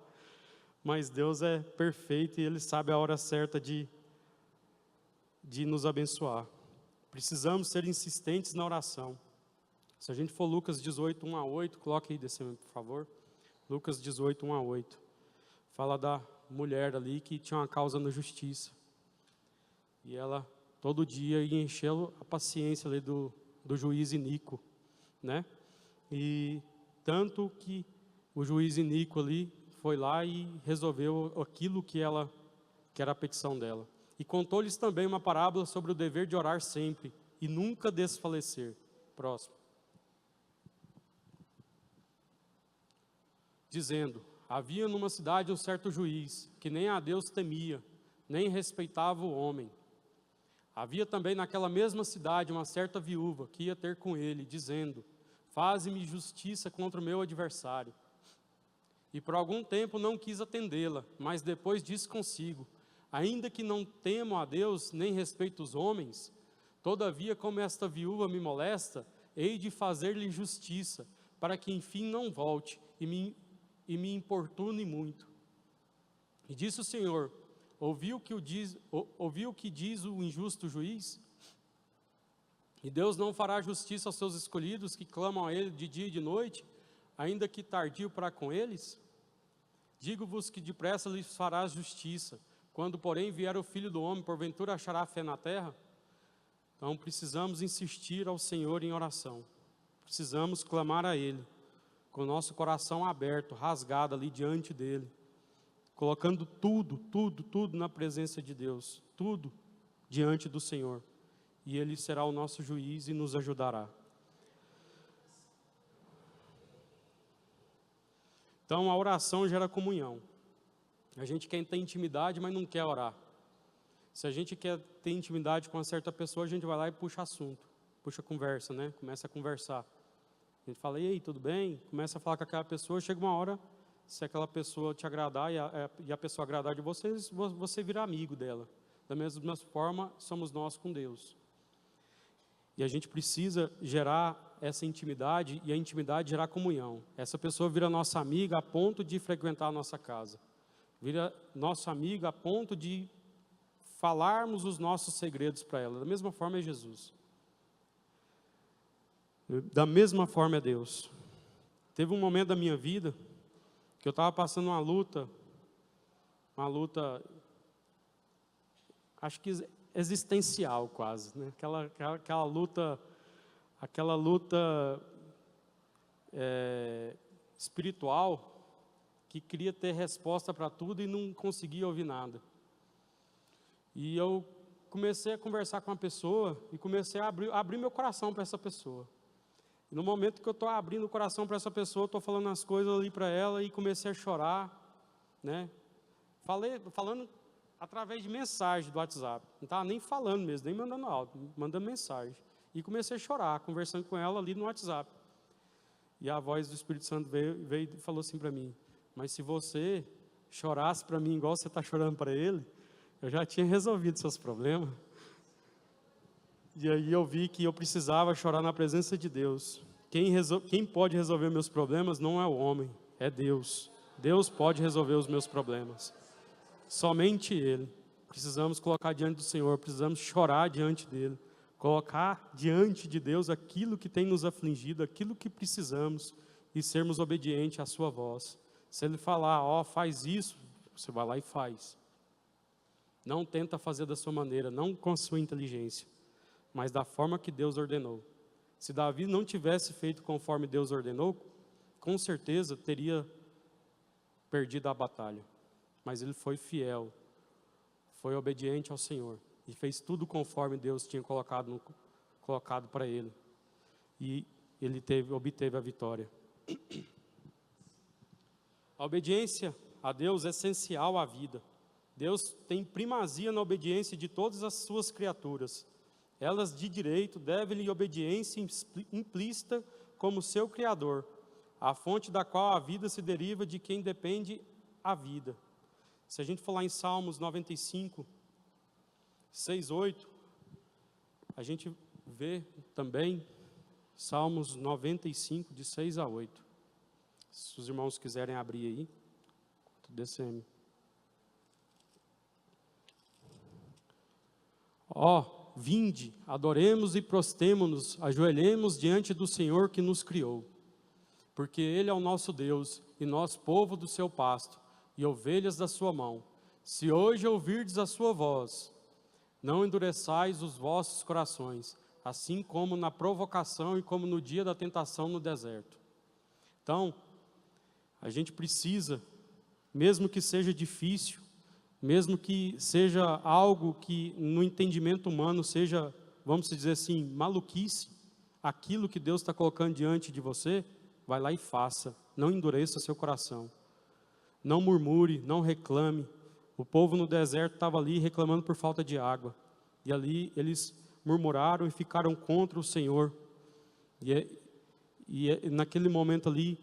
Mas Deus é perfeito e Ele sabe a hora certa de nos abençoar. Precisamos ser insistentes na oração. Se a gente for Lucas 18, 1 a 8, coloque aí, descendo, por favor. Lucas 18, 1 a 8. Fala da mulher ali que tinha uma causa na justiça. E ela, todo dia, ia encher a paciência ali do juiz iníquo, né? E tanto que o juiz iníquo ali foi lá e resolveu aquilo que era a petição dela. E contou-lhes também uma parábola sobre o dever de orar sempre e nunca desfalecer. Próximo. Dizendo: havia numa cidade um certo juiz, que nem a Deus temia, nem respeitava o homem. Havia também naquela mesma cidade uma certa viúva que ia ter com ele, dizendo: faze-me justiça contra o meu adversário. E por algum tempo não quis atendê-la, mas depois disse consigo: ainda que não temo a Deus, nem respeito os homens, todavia, como esta viúva me molesta, hei de fazer-lhe justiça, para que enfim não volte e me importune muito. E disse o Senhor: ouviu o que diz o injusto juiz? E Deus não fará justiça aos seus escolhidos, que clamam a Ele de dia e de noite, ainda que tardio para com eles? Digo-vos que depressa lhes fará justiça. Quando, porém, vier o Filho do Homem, porventura achará fé na terra? Então, precisamos insistir ao Senhor em oração. Precisamos clamar a Ele, com o nosso coração aberto, rasgado ali diante dEle, colocando tudo na presença de Deus, tudo diante do Senhor. E Ele será o nosso juiz e nos ajudará. Então, a oração gera comunhão. A gente quer ter intimidade, mas não quer orar. Se a gente quer ter intimidade com uma certa pessoa, a gente vai lá e puxa assunto, puxa conversa, né? Começa a conversar. A gente fala: e aí, tudo bem? Começa a falar com aquela pessoa, chega uma hora, se aquela pessoa te agradar e a pessoa agradar de vocês, você vira amigo dela. Da mesma forma, somos nós com Deus. E a gente precisa gerar essa intimidade, e a intimidade gerar comunhão. Essa pessoa vira nossa amiga a ponto de frequentar a nossa casa. Vira nossa amiga a ponto de falarmos os nossos segredos para ela. Da mesma forma é Jesus. Da mesma forma é Deus. Teve um momento da minha vida que eu estava passando uma luta, acho que existencial quase, né? Aquela luta espiritual, que queria ter resposta para tudo e não conseguia ouvir nada. E eu comecei a conversar com uma pessoa e comecei a abrir meu coração para essa pessoa. E no momento que eu estou abrindo o coração para essa pessoa, estou falando as coisas ali para ela e comecei a chorar, né? Falando através de mensagem do WhatsApp. Não estava nem falando mesmo, nem mandando áudio, mandando mensagem. E comecei a chorar, conversando com ela ali no WhatsApp. E a voz do Espírito Santo veio e falou assim para mim: mas se você chorasse para mim igual você está chorando para ele, eu já tinha resolvido seus problemas. E aí eu vi que eu precisava chorar na presença de Deus. Quem pode resolver meus problemas não é o homem, é Deus. Deus pode resolver os meus problemas. Somente Ele. Precisamos colocar diante do Senhor, precisamos chorar diante dEle. Colocar diante de Deus aquilo que tem nos afligido, aquilo que precisamos, e sermos obedientes à sua voz. Se Ele falar: ó, faz isso, você vai lá e faz. Não tenta fazer da sua maneira, não com a sua inteligência, mas da forma que Deus ordenou. Se Davi não tivesse feito conforme Deus ordenou, com certeza teria perdido a batalha. Mas ele foi fiel, foi obediente ao Senhor e fez tudo conforme Deus tinha colocado para ele. E ele obteve a vitória. A obediência a Deus é essencial à vida. Deus tem primazia na obediência de todas as suas criaturas. Elas de direito devem-lhe obediência implícita como seu Criador, a fonte da qual a vida se deriva de quem depende a vida. Se a gente for lá em Salmos 95, 6, 8, a gente vê também Salmos 95, de 6 a 8. Se os irmãos quiserem abrir aí, descendo. Ó, vinde, adoremos e prostemo-nos, ajoelhemos diante do Senhor que nos criou. Porque Ele é o nosso Deus, e nós povo do seu pasto, e ovelhas da sua mão. Se hoje ouvirdes a sua voz, não endureçais os vossos corações, assim como na provocação e como no dia da tentação no deserto. Então, a gente precisa, mesmo que seja difícil, mesmo que seja algo que no entendimento humano seja, vamos dizer assim, maluquice, aquilo que Deus está colocando diante de você, vai lá e faça, não endureça seu coração. Não murmure, não reclame. O povo no deserto estava ali reclamando por falta de água. E ali eles murmuraram e ficaram contra o Senhor. E naquele momento ali,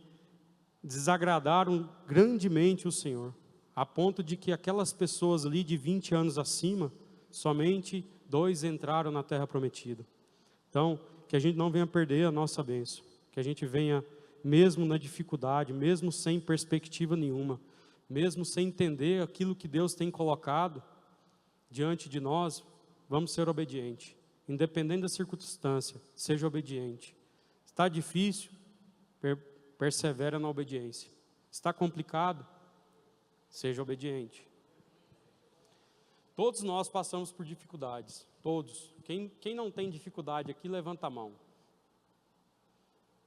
desagradaram grandemente o Senhor, a ponto de que aquelas pessoas ali de 20 anos acima, somente 2 entraram na terra prometida. Então, que a gente não venha perder a nossa bênção, que a gente venha, mesmo na dificuldade, mesmo sem perspectiva nenhuma, mesmo sem entender aquilo que Deus tem colocado diante de nós, vamos ser obedientes, independente da circunstância, seja obediente. Está difícil, persevera na obediência. Está complicado, seja obediente. Todos nós passamos por dificuldades, todos. Quem não tem dificuldade aqui, levanta a mão.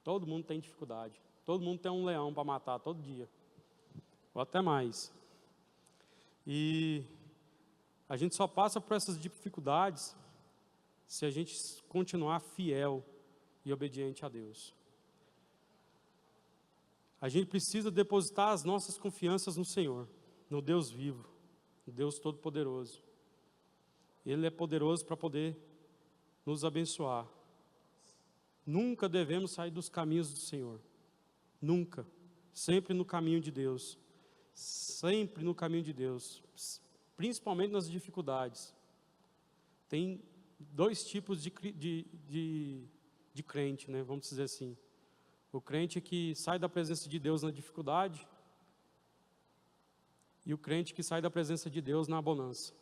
Todo mundo tem dificuldade. Todo mundo tem um leão para matar todo dia, ou até mais. E a gente só passa por essas dificuldades se a gente continuar fiel e obediente a Deus. A gente precisa depositar as nossas confianças no Senhor, no Deus vivo, no Deus Todo-Poderoso. Ele é poderoso para poder nos abençoar. Nunca devemos sair dos caminhos do Senhor. Nunca. Sempre no caminho de Deus. Sempre no caminho de Deus. Principalmente nas dificuldades. Tem 2 tipos de crente, né? Vamos dizer assim. O crente que sai da presença de Deus na dificuldade e o crente que sai da presença de Deus na bonança.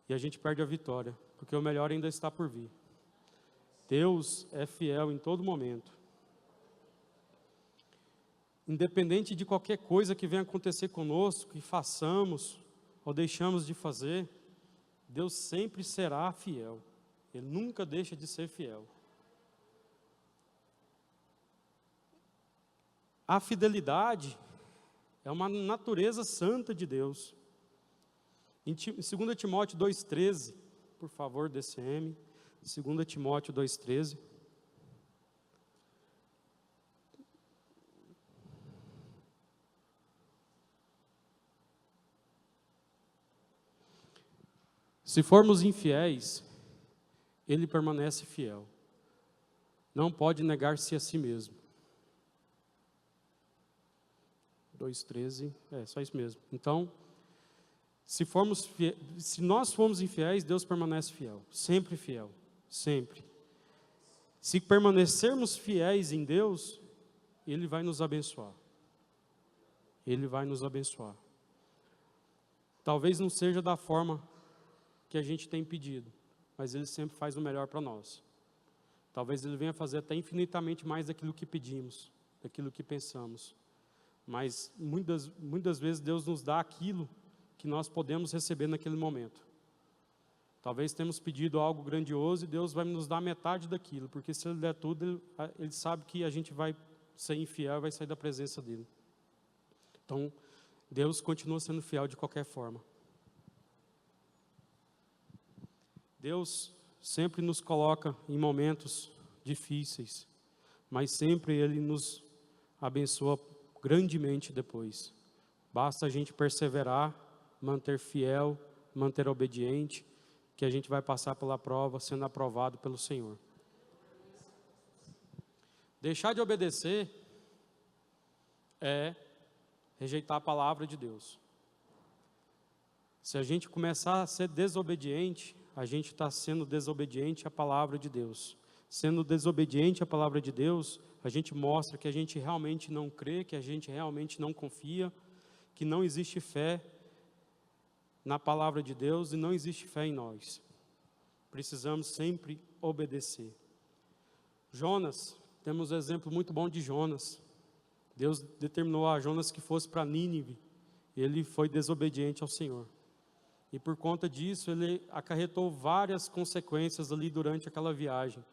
E a gente perde a vitória, porque o melhor ainda está por vir. Deus é fiel em todo momento. Independente de qualquer coisa que venha acontecer conosco, que façamos ou deixamos de fazer, Deus sempre será fiel. Ele nunca deixa de ser fiel. A fidelidade é uma natureza santa de Deus. Em 2 Timóteo 2,13, por favor, DCM, 2 Timóteo 2,13. Se formos infiéis, Ele permanece fiel. Não pode negar-se a si mesmo. 2,13, só isso mesmo. Então, se nós formos infiéis, Deus permanece fiel, sempre. Se permanecermos fiéis em Deus, Ele vai nos abençoar. Ele vai nos abençoar. Talvez não seja da forma que a gente tem pedido, mas Ele sempre faz o melhor para nós. Talvez Ele venha fazer até infinitamente mais daquilo que pedimos, daquilo que pensamos. Mas muitas vezes Deus nos dá aquilo que nós podemos receber naquele momento. Talvez temos pedido algo grandioso e Deus vai nos dar metade daquilo, porque se Ele der tudo, Ele sabe que a gente vai ser infiel e vai sair da presença dEle. Então, Deus continua sendo fiel de qualquer forma. Deus sempre nos coloca em momentos difíceis, mas sempre Ele nos abençoa grandemente depois. Basta a gente perseverar, manter fiel, manter obediente, que a gente vai passar pela prova sendo aprovado pelo Senhor. Deixar de obedecer é rejeitar a palavra de Deus. Se a gente começar a ser desobediente, a gente está sendo desobediente à palavra de Deus. Sendo desobediente à palavra de Deus, a gente mostra que a gente realmente não crê, que a gente realmente não confia, que não existe fé na palavra de Deus e não existe fé em nós. Precisamos sempre obedecer. Jonas, temos um exemplo muito bom de Jonas. Deus determinou a Jonas que fosse para Nínive. Ele foi desobediente ao Senhor. E por conta disso, ele acarretou várias consequências ali durante aquela viagem,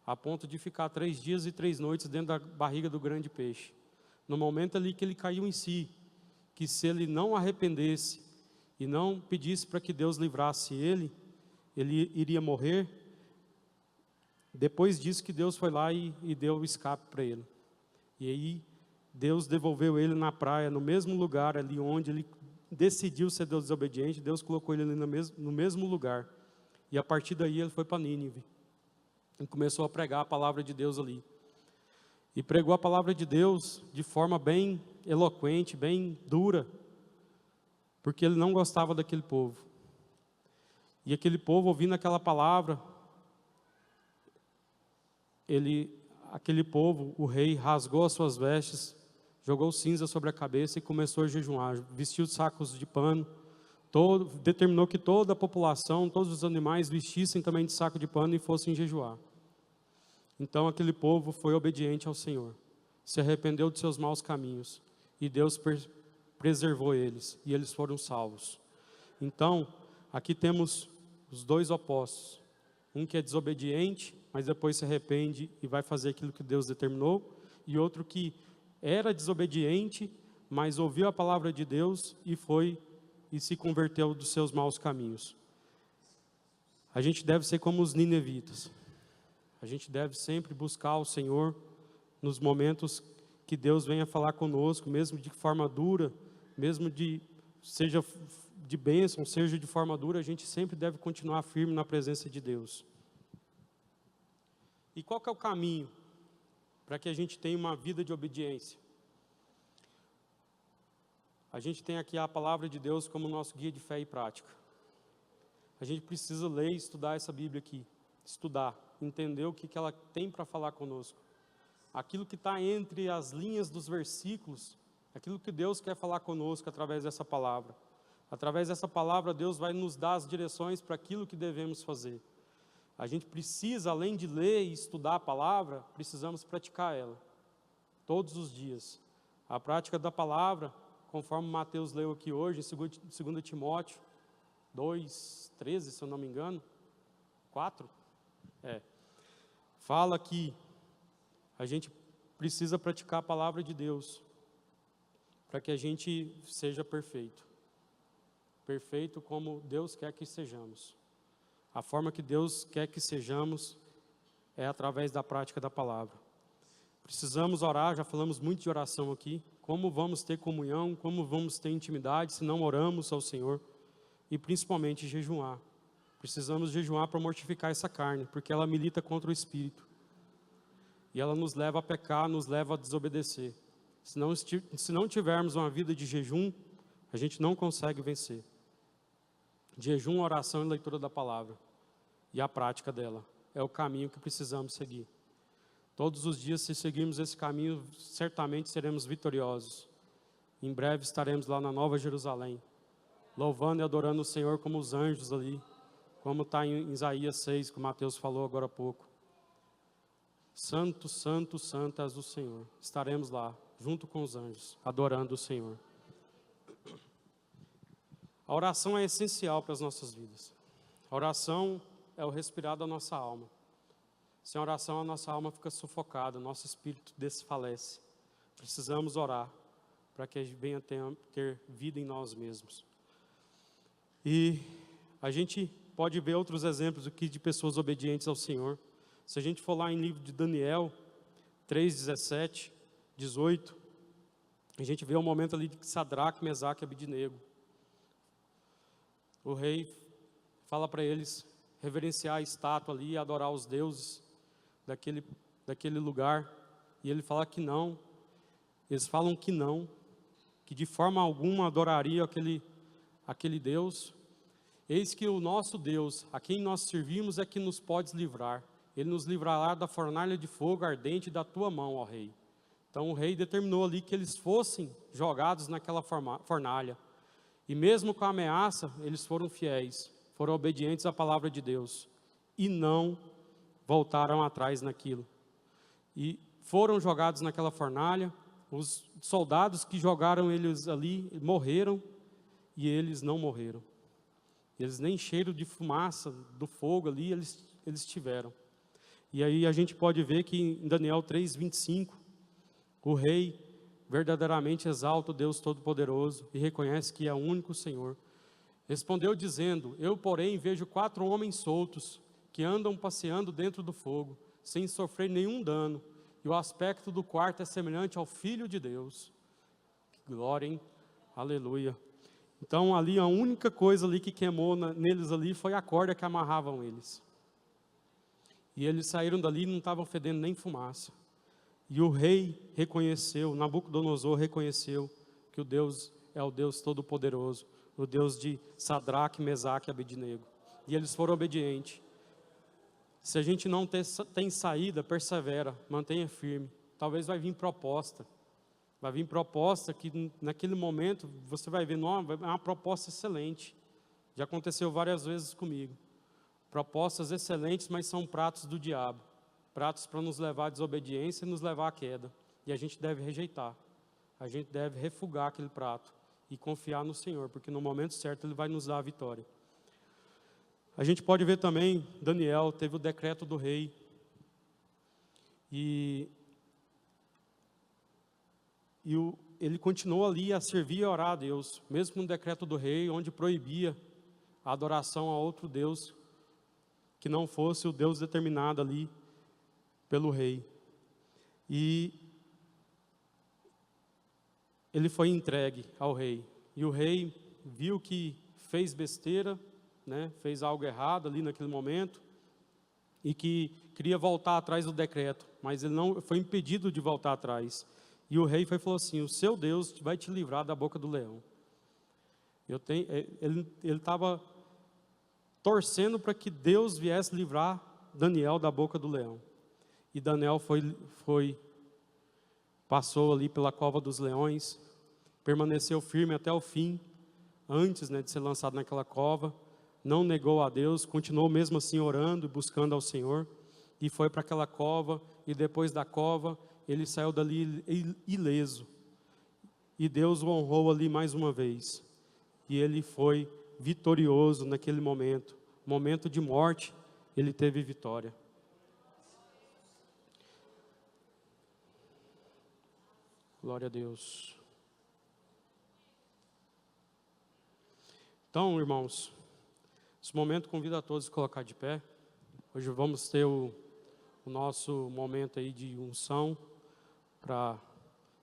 a ponto de ficar 3 dias e 3 noites dentro da barriga do grande peixe. No momento ali que ele caiu em si, que se ele não arrependesse e não pedisse para que Deus livrasse ele iria morrer. Depois disso que Deus foi lá e deu o escape para ele. E aí Deus devolveu ele na praia, no mesmo lugar ali onde ele decidiu ser desobediente, Deus colocou ele ali no mesmo lugar. E a partir daí ele foi para Nínive. E começou a pregar a palavra de Deus ali. E pregou a palavra de Deus de forma bem eloquente, bem dura, porque ele não gostava daquele povo. E aquele povo, ouvindo aquela palavra, aquele povo, o rei, rasgou as suas vestes, jogou cinza sobre a cabeça e começou a jejuar, vestiu sacos de pano, determinou que toda a população, todos os animais vestissem também de saco de pano e fossem jejuar. Então aquele povo foi obediente ao Senhor, se arrependeu de seus maus caminhos, e Deus preservou eles, e eles foram salvos. Então, aqui temos os dois opostos, um que é desobediente, mas depois se arrepende e vai fazer aquilo que Deus determinou, e outro que era desobediente, mas ouviu a palavra de Deus e se converteu dos seus maus caminhos. A gente deve ser como os ninevitas. A gente deve sempre buscar o Senhor nos momentos que Deus venha falar conosco, mesmo de forma dura, mesmo seja de bênção, seja de forma dura, a gente sempre deve continuar firme na presença de Deus. E qual que é o caminho para que a gente tenha uma vida de obediência? A gente tem aqui a palavra de Deus como nosso guia de fé e prática. A gente precisa ler e estudar essa Bíblia aqui. Estudar, entender o que ela tem para falar conosco. Aquilo que está entre as linhas dos versículos, aquilo que Deus quer falar conosco através dessa palavra. Através dessa palavra, Deus vai nos dar as direções para aquilo que devemos fazer. A gente precisa, além de ler e estudar a palavra, precisamos praticar ela, todos os dias. A prática da palavra, conforme Mateus leu aqui hoje, em 2 Timóteo 2:13, se eu não me engano, 4, fala que a gente precisa praticar a palavra de Deus, para que a gente seja perfeito. Perfeito como Deus quer que sejamos. A forma que Deus quer que sejamos é através da prática da palavra. Precisamos orar, já falamos muito de oração aqui. Como vamos ter comunhão, como vamos ter intimidade se não oramos ao Senhor? E principalmente jejuar. Precisamos jejuar para mortificar essa carne, porque ela milita contra o Espírito. E ela nos leva a pecar, nos leva a desobedecer. Se não tivermos uma vida de jejum, a gente não consegue vencer. Jejum, oração e leitura da palavra. E a prática dela. É o caminho que precisamos seguir. Todos os dias, se seguirmos esse caminho, certamente seremos vitoriosos. Em breve estaremos lá na Nova Jerusalém, louvando e adorando o Senhor como os anjos ali, como está em Isaías 6, que o Mateus falou agora há pouco. Santo, santo, santo és o Senhor. Estaremos lá, junto com os anjos, adorando o Senhor. A oração é essencial para as nossas vidas. A oração é o respirar da nossa alma. Sem oração, a nossa alma fica sufocada, nosso espírito desfalece. Precisamos orar para que a gente venha ter vida em nós mesmos. E a gente pode ver outros exemplos aqui de pessoas obedientes ao Senhor. Se a gente for lá em livro de Daniel 3:17, 18, a gente vê o momento ali de Sadraque, Mesaque e Abidnego. O rei fala para eles reverenciar a estátua ali e adorar os deuses daquele lugar. E ele fala que não. Eles falam que não, que de forma alguma adorariam aquele Deus. Eis que o nosso Deus, a quem nós servimos, é que nos pode livrar. Ele nos livrará da fornalha de fogo ardente da tua mão, ó rei. Então o rei determinou ali que eles fossem jogados naquela fornalha. E mesmo com a ameaça, eles foram fiéis, foram obedientes à palavra de Deus. E não voltaram atrás naquilo. E foram jogados naquela fornalha. Os soldados que jogaram eles ali morreram, e eles não morreram. Eles nem cheiro de fumaça do fogo ali eles tiveram. E aí a gente pode ver que em Daniel 3:25, o rei verdadeiramente exalta o Deus Todo-Poderoso e reconhece que é o único Senhor. Respondeu dizendo: eu, porém, vejo 4 homens soltos que andam passeando dentro do fogo, sem sofrer nenhum dano, e o aspecto do quarto é semelhante ao Filho de Deus. Que glória, hein? Aleluia. Então ali a única coisa ali que queimou neles ali foi a corda que amarravam eles. E eles saíram dali e não estavam fedendo nem fumaça. E o rei reconheceu, Nabucodonosor reconheceu que o Deus é o Deus Todo-Poderoso, o Deus de Sadraque, Mesaque e Abednego. E eles foram obedientes. Se a gente não tem saída, persevera, mantenha firme. Talvez vai vir proposta. Vai vir proposta que naquele momento você vai ver, não, é uma proposta excelente. Já aconteceu várias vezes comigo. Propostas excelentes, mas são pratos do diabo. Pratos para nos levar à desobediência e nos levar à queda. E a gente deve rejeitar. A gente deve refugar aquele prato e confiar no Senhor, porque no momento certo Ele vai nos dar a vitória. A gente pode ver também, Daniel teve o decreto do rei. Ele continuou ali a servir e orar a Deus, mesmo com o decreto do rei, onde proibia a adoração a outro Deus, que não fosse o Deus determinado ali pelo rei. E ele foi entregue ao rei. E o rei viu que fez besteira, né, fez algo errado ali naquele momento, e que queria voltar atrás do decreto, mas ele não foi impedido de voltar atrás. E o rei falou assim: o seu Deus vai te livrar da boca do leão. Ele estava torcendo para que Deus viesse livrar Daniel da boca do leão. E Daniel passou ali pela cova dos leões, permaneceu firme até o fim, antes, né, de ser lançado naquela cova, não negou a Deus, continuou mesmo assim orando e buscando ao Senhor, e foi para aquela cova, e depois da cova, ele saiu dali ileso, e Deus o honrou ali mais uma vez, e ele foi vitorioso naquele momento de morte, ele teve vitória. Glória a Deus. Então, irmãos, esse momento convido a todos a colocar de pé. Hoje vamos ter o nosso momento aí de unção, para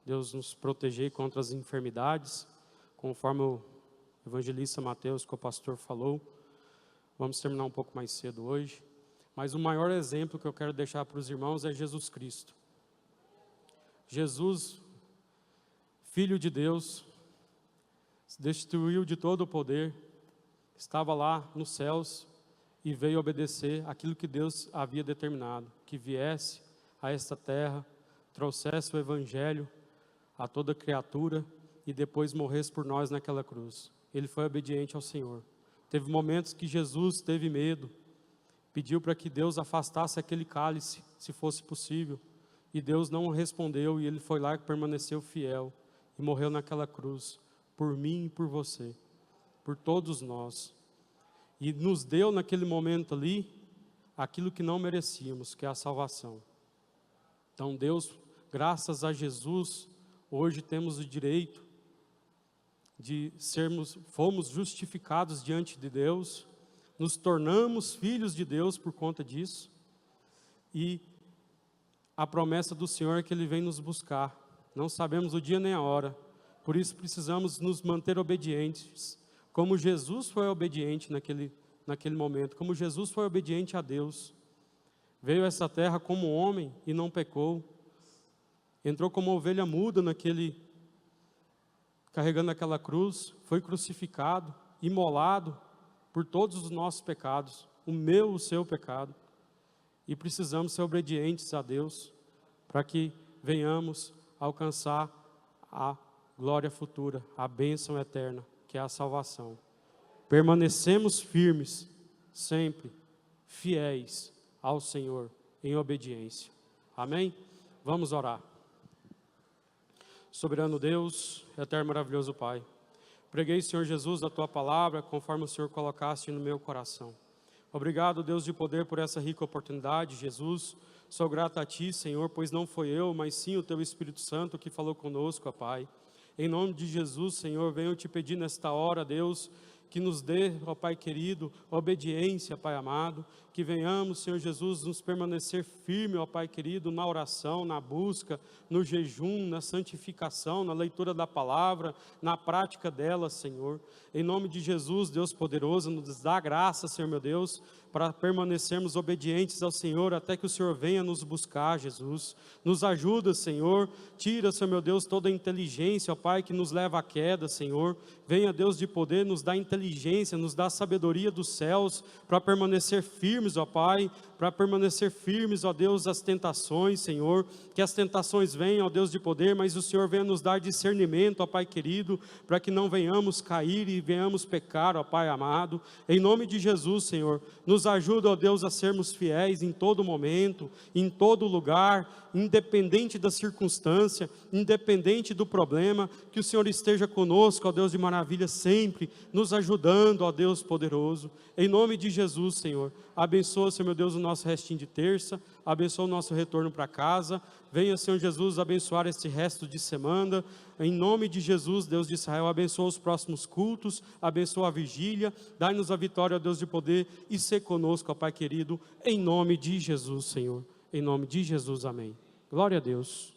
Deus nos proteger contra as enfermidades, conforme o evangelista Mateus, que o pastor falou. Vamos terminar um pouco mais cedo hoje, mas o maior exemplo que eu quero deixar para os irmãos é Jesus Cristo. Jesus, Filho de Deus, se destituiu de todo o poder, estava lá nos céus e veio obedecer aquilo que Deus havia determinado, que viesse a esta terra, trouxesse o evangelho a toda criatura e depois morresse por nós naquela cruz. Ele foi obediente ao Senhor. Teve momentos que Jesus teve medo, pediu para que Deus afastasse aquele cálice, se fosse possível, e Deus não respondeu, e ele foi lá e permaneceu fiel, e morreu naquela cruz, por mim e por você, por todos nós, e nos deu naquele momento ali, aquilo que não merecíamos, que é a salvação. Então Deus, graças a Jesus, hoje temos o direito de fomos justificados diante de Deus, nos tornamos filhos de Deus por conta disso, e a promessa do Senhor é que Ele vem nos buscar. Não sabemos o dia nem a hora, por isso precisamos nos manter obedientes, como Jesus foi obediente naquele momento, como Jesus foi obediente a Deus. Veio a essa terra como homem e não pecou, entrou como ovelha muda carregando aquela cruz, foi crucificado, imolado por todos os nossos pecados, o seu pecado, e precisamos ser obedientes a Deus, para que venhamos alcançar a glória futura, a bênção eterna, que é a salvação. Permanecemos firmes, sempre fiéis ao Senhor, em obediência. Amém? Vamos orar. Soberano Deus, eterno e maravilhoso Pai, preguei, Senhor Jesus, a Tua palavra, conforme o Senhor colocaste no meu coração. Obrigado, Deus de poder, por essa rica oportunidade, Jesus. Sou grato a Ti, Senhor, pois não foi eu, mas sim o Teu Espírito Santo que falou conosco, ó Pai. Em nome de Jesus, Senhor, venho Te pedir nesta hora, Deus, que nos dê, ó Pai querido, obediência, Pai amado, que venhamos, Senhor Jesus, nos permanecer firme, ó Pai querido, na oração, na busca, no jejum, na santificação, na leitura da palavra, na prática dela, Senhor. Em nome de Jesus, Deus poderoso, nos dá graça, Senhor meu Deus, para permanecermos obedientes ao Senhor, até que o Senhor venha nos buscar, Jesus. Nos ajuda, Senhor, tira, Senhor meu Deus, toda a inteligência, ó Pai, que nos leva à queda, Senhor. Venha, Deus de poder, nos dá inteligência, nos dá sabedoria dos céus, para permanecer firmes, ó Pai, para permanecer firmes, ó Deus, às tentações, Senhor. Que as tentações venham, ó Deus de poder, mas o Senhor venha nos dar discernimento, ó Pai querido, para que não venhamos cair e venhamos pecar, ó Pai amado. Em nome de Jesus, Senhor, nos ajuda, ó Deus, a sermos fiéis em todo momento, em todo lugar, independente da circunstância, independente do problema, que o Senhor esteja conosco, ó Deus de maravilha, sempre nos ajudando, ó Deus poderoso. Em nome de Jesus, Senhor, abençoa, Senhor meu Deus, o nosso restinho de terça, abençoa o nosso retorno para casa. Venha, Senhor Jesus, abençoar este resto de semana. Em nome de Jesus, Deus de Israel, abençoa os próximos cultos, abençoa a vigília, dai-nos a vitória, ó Deus de poder, e ser conosco, ó Pai querido, em nome de Jesus, Senhor. Em nome de Jesus, amém. Glória a Deus.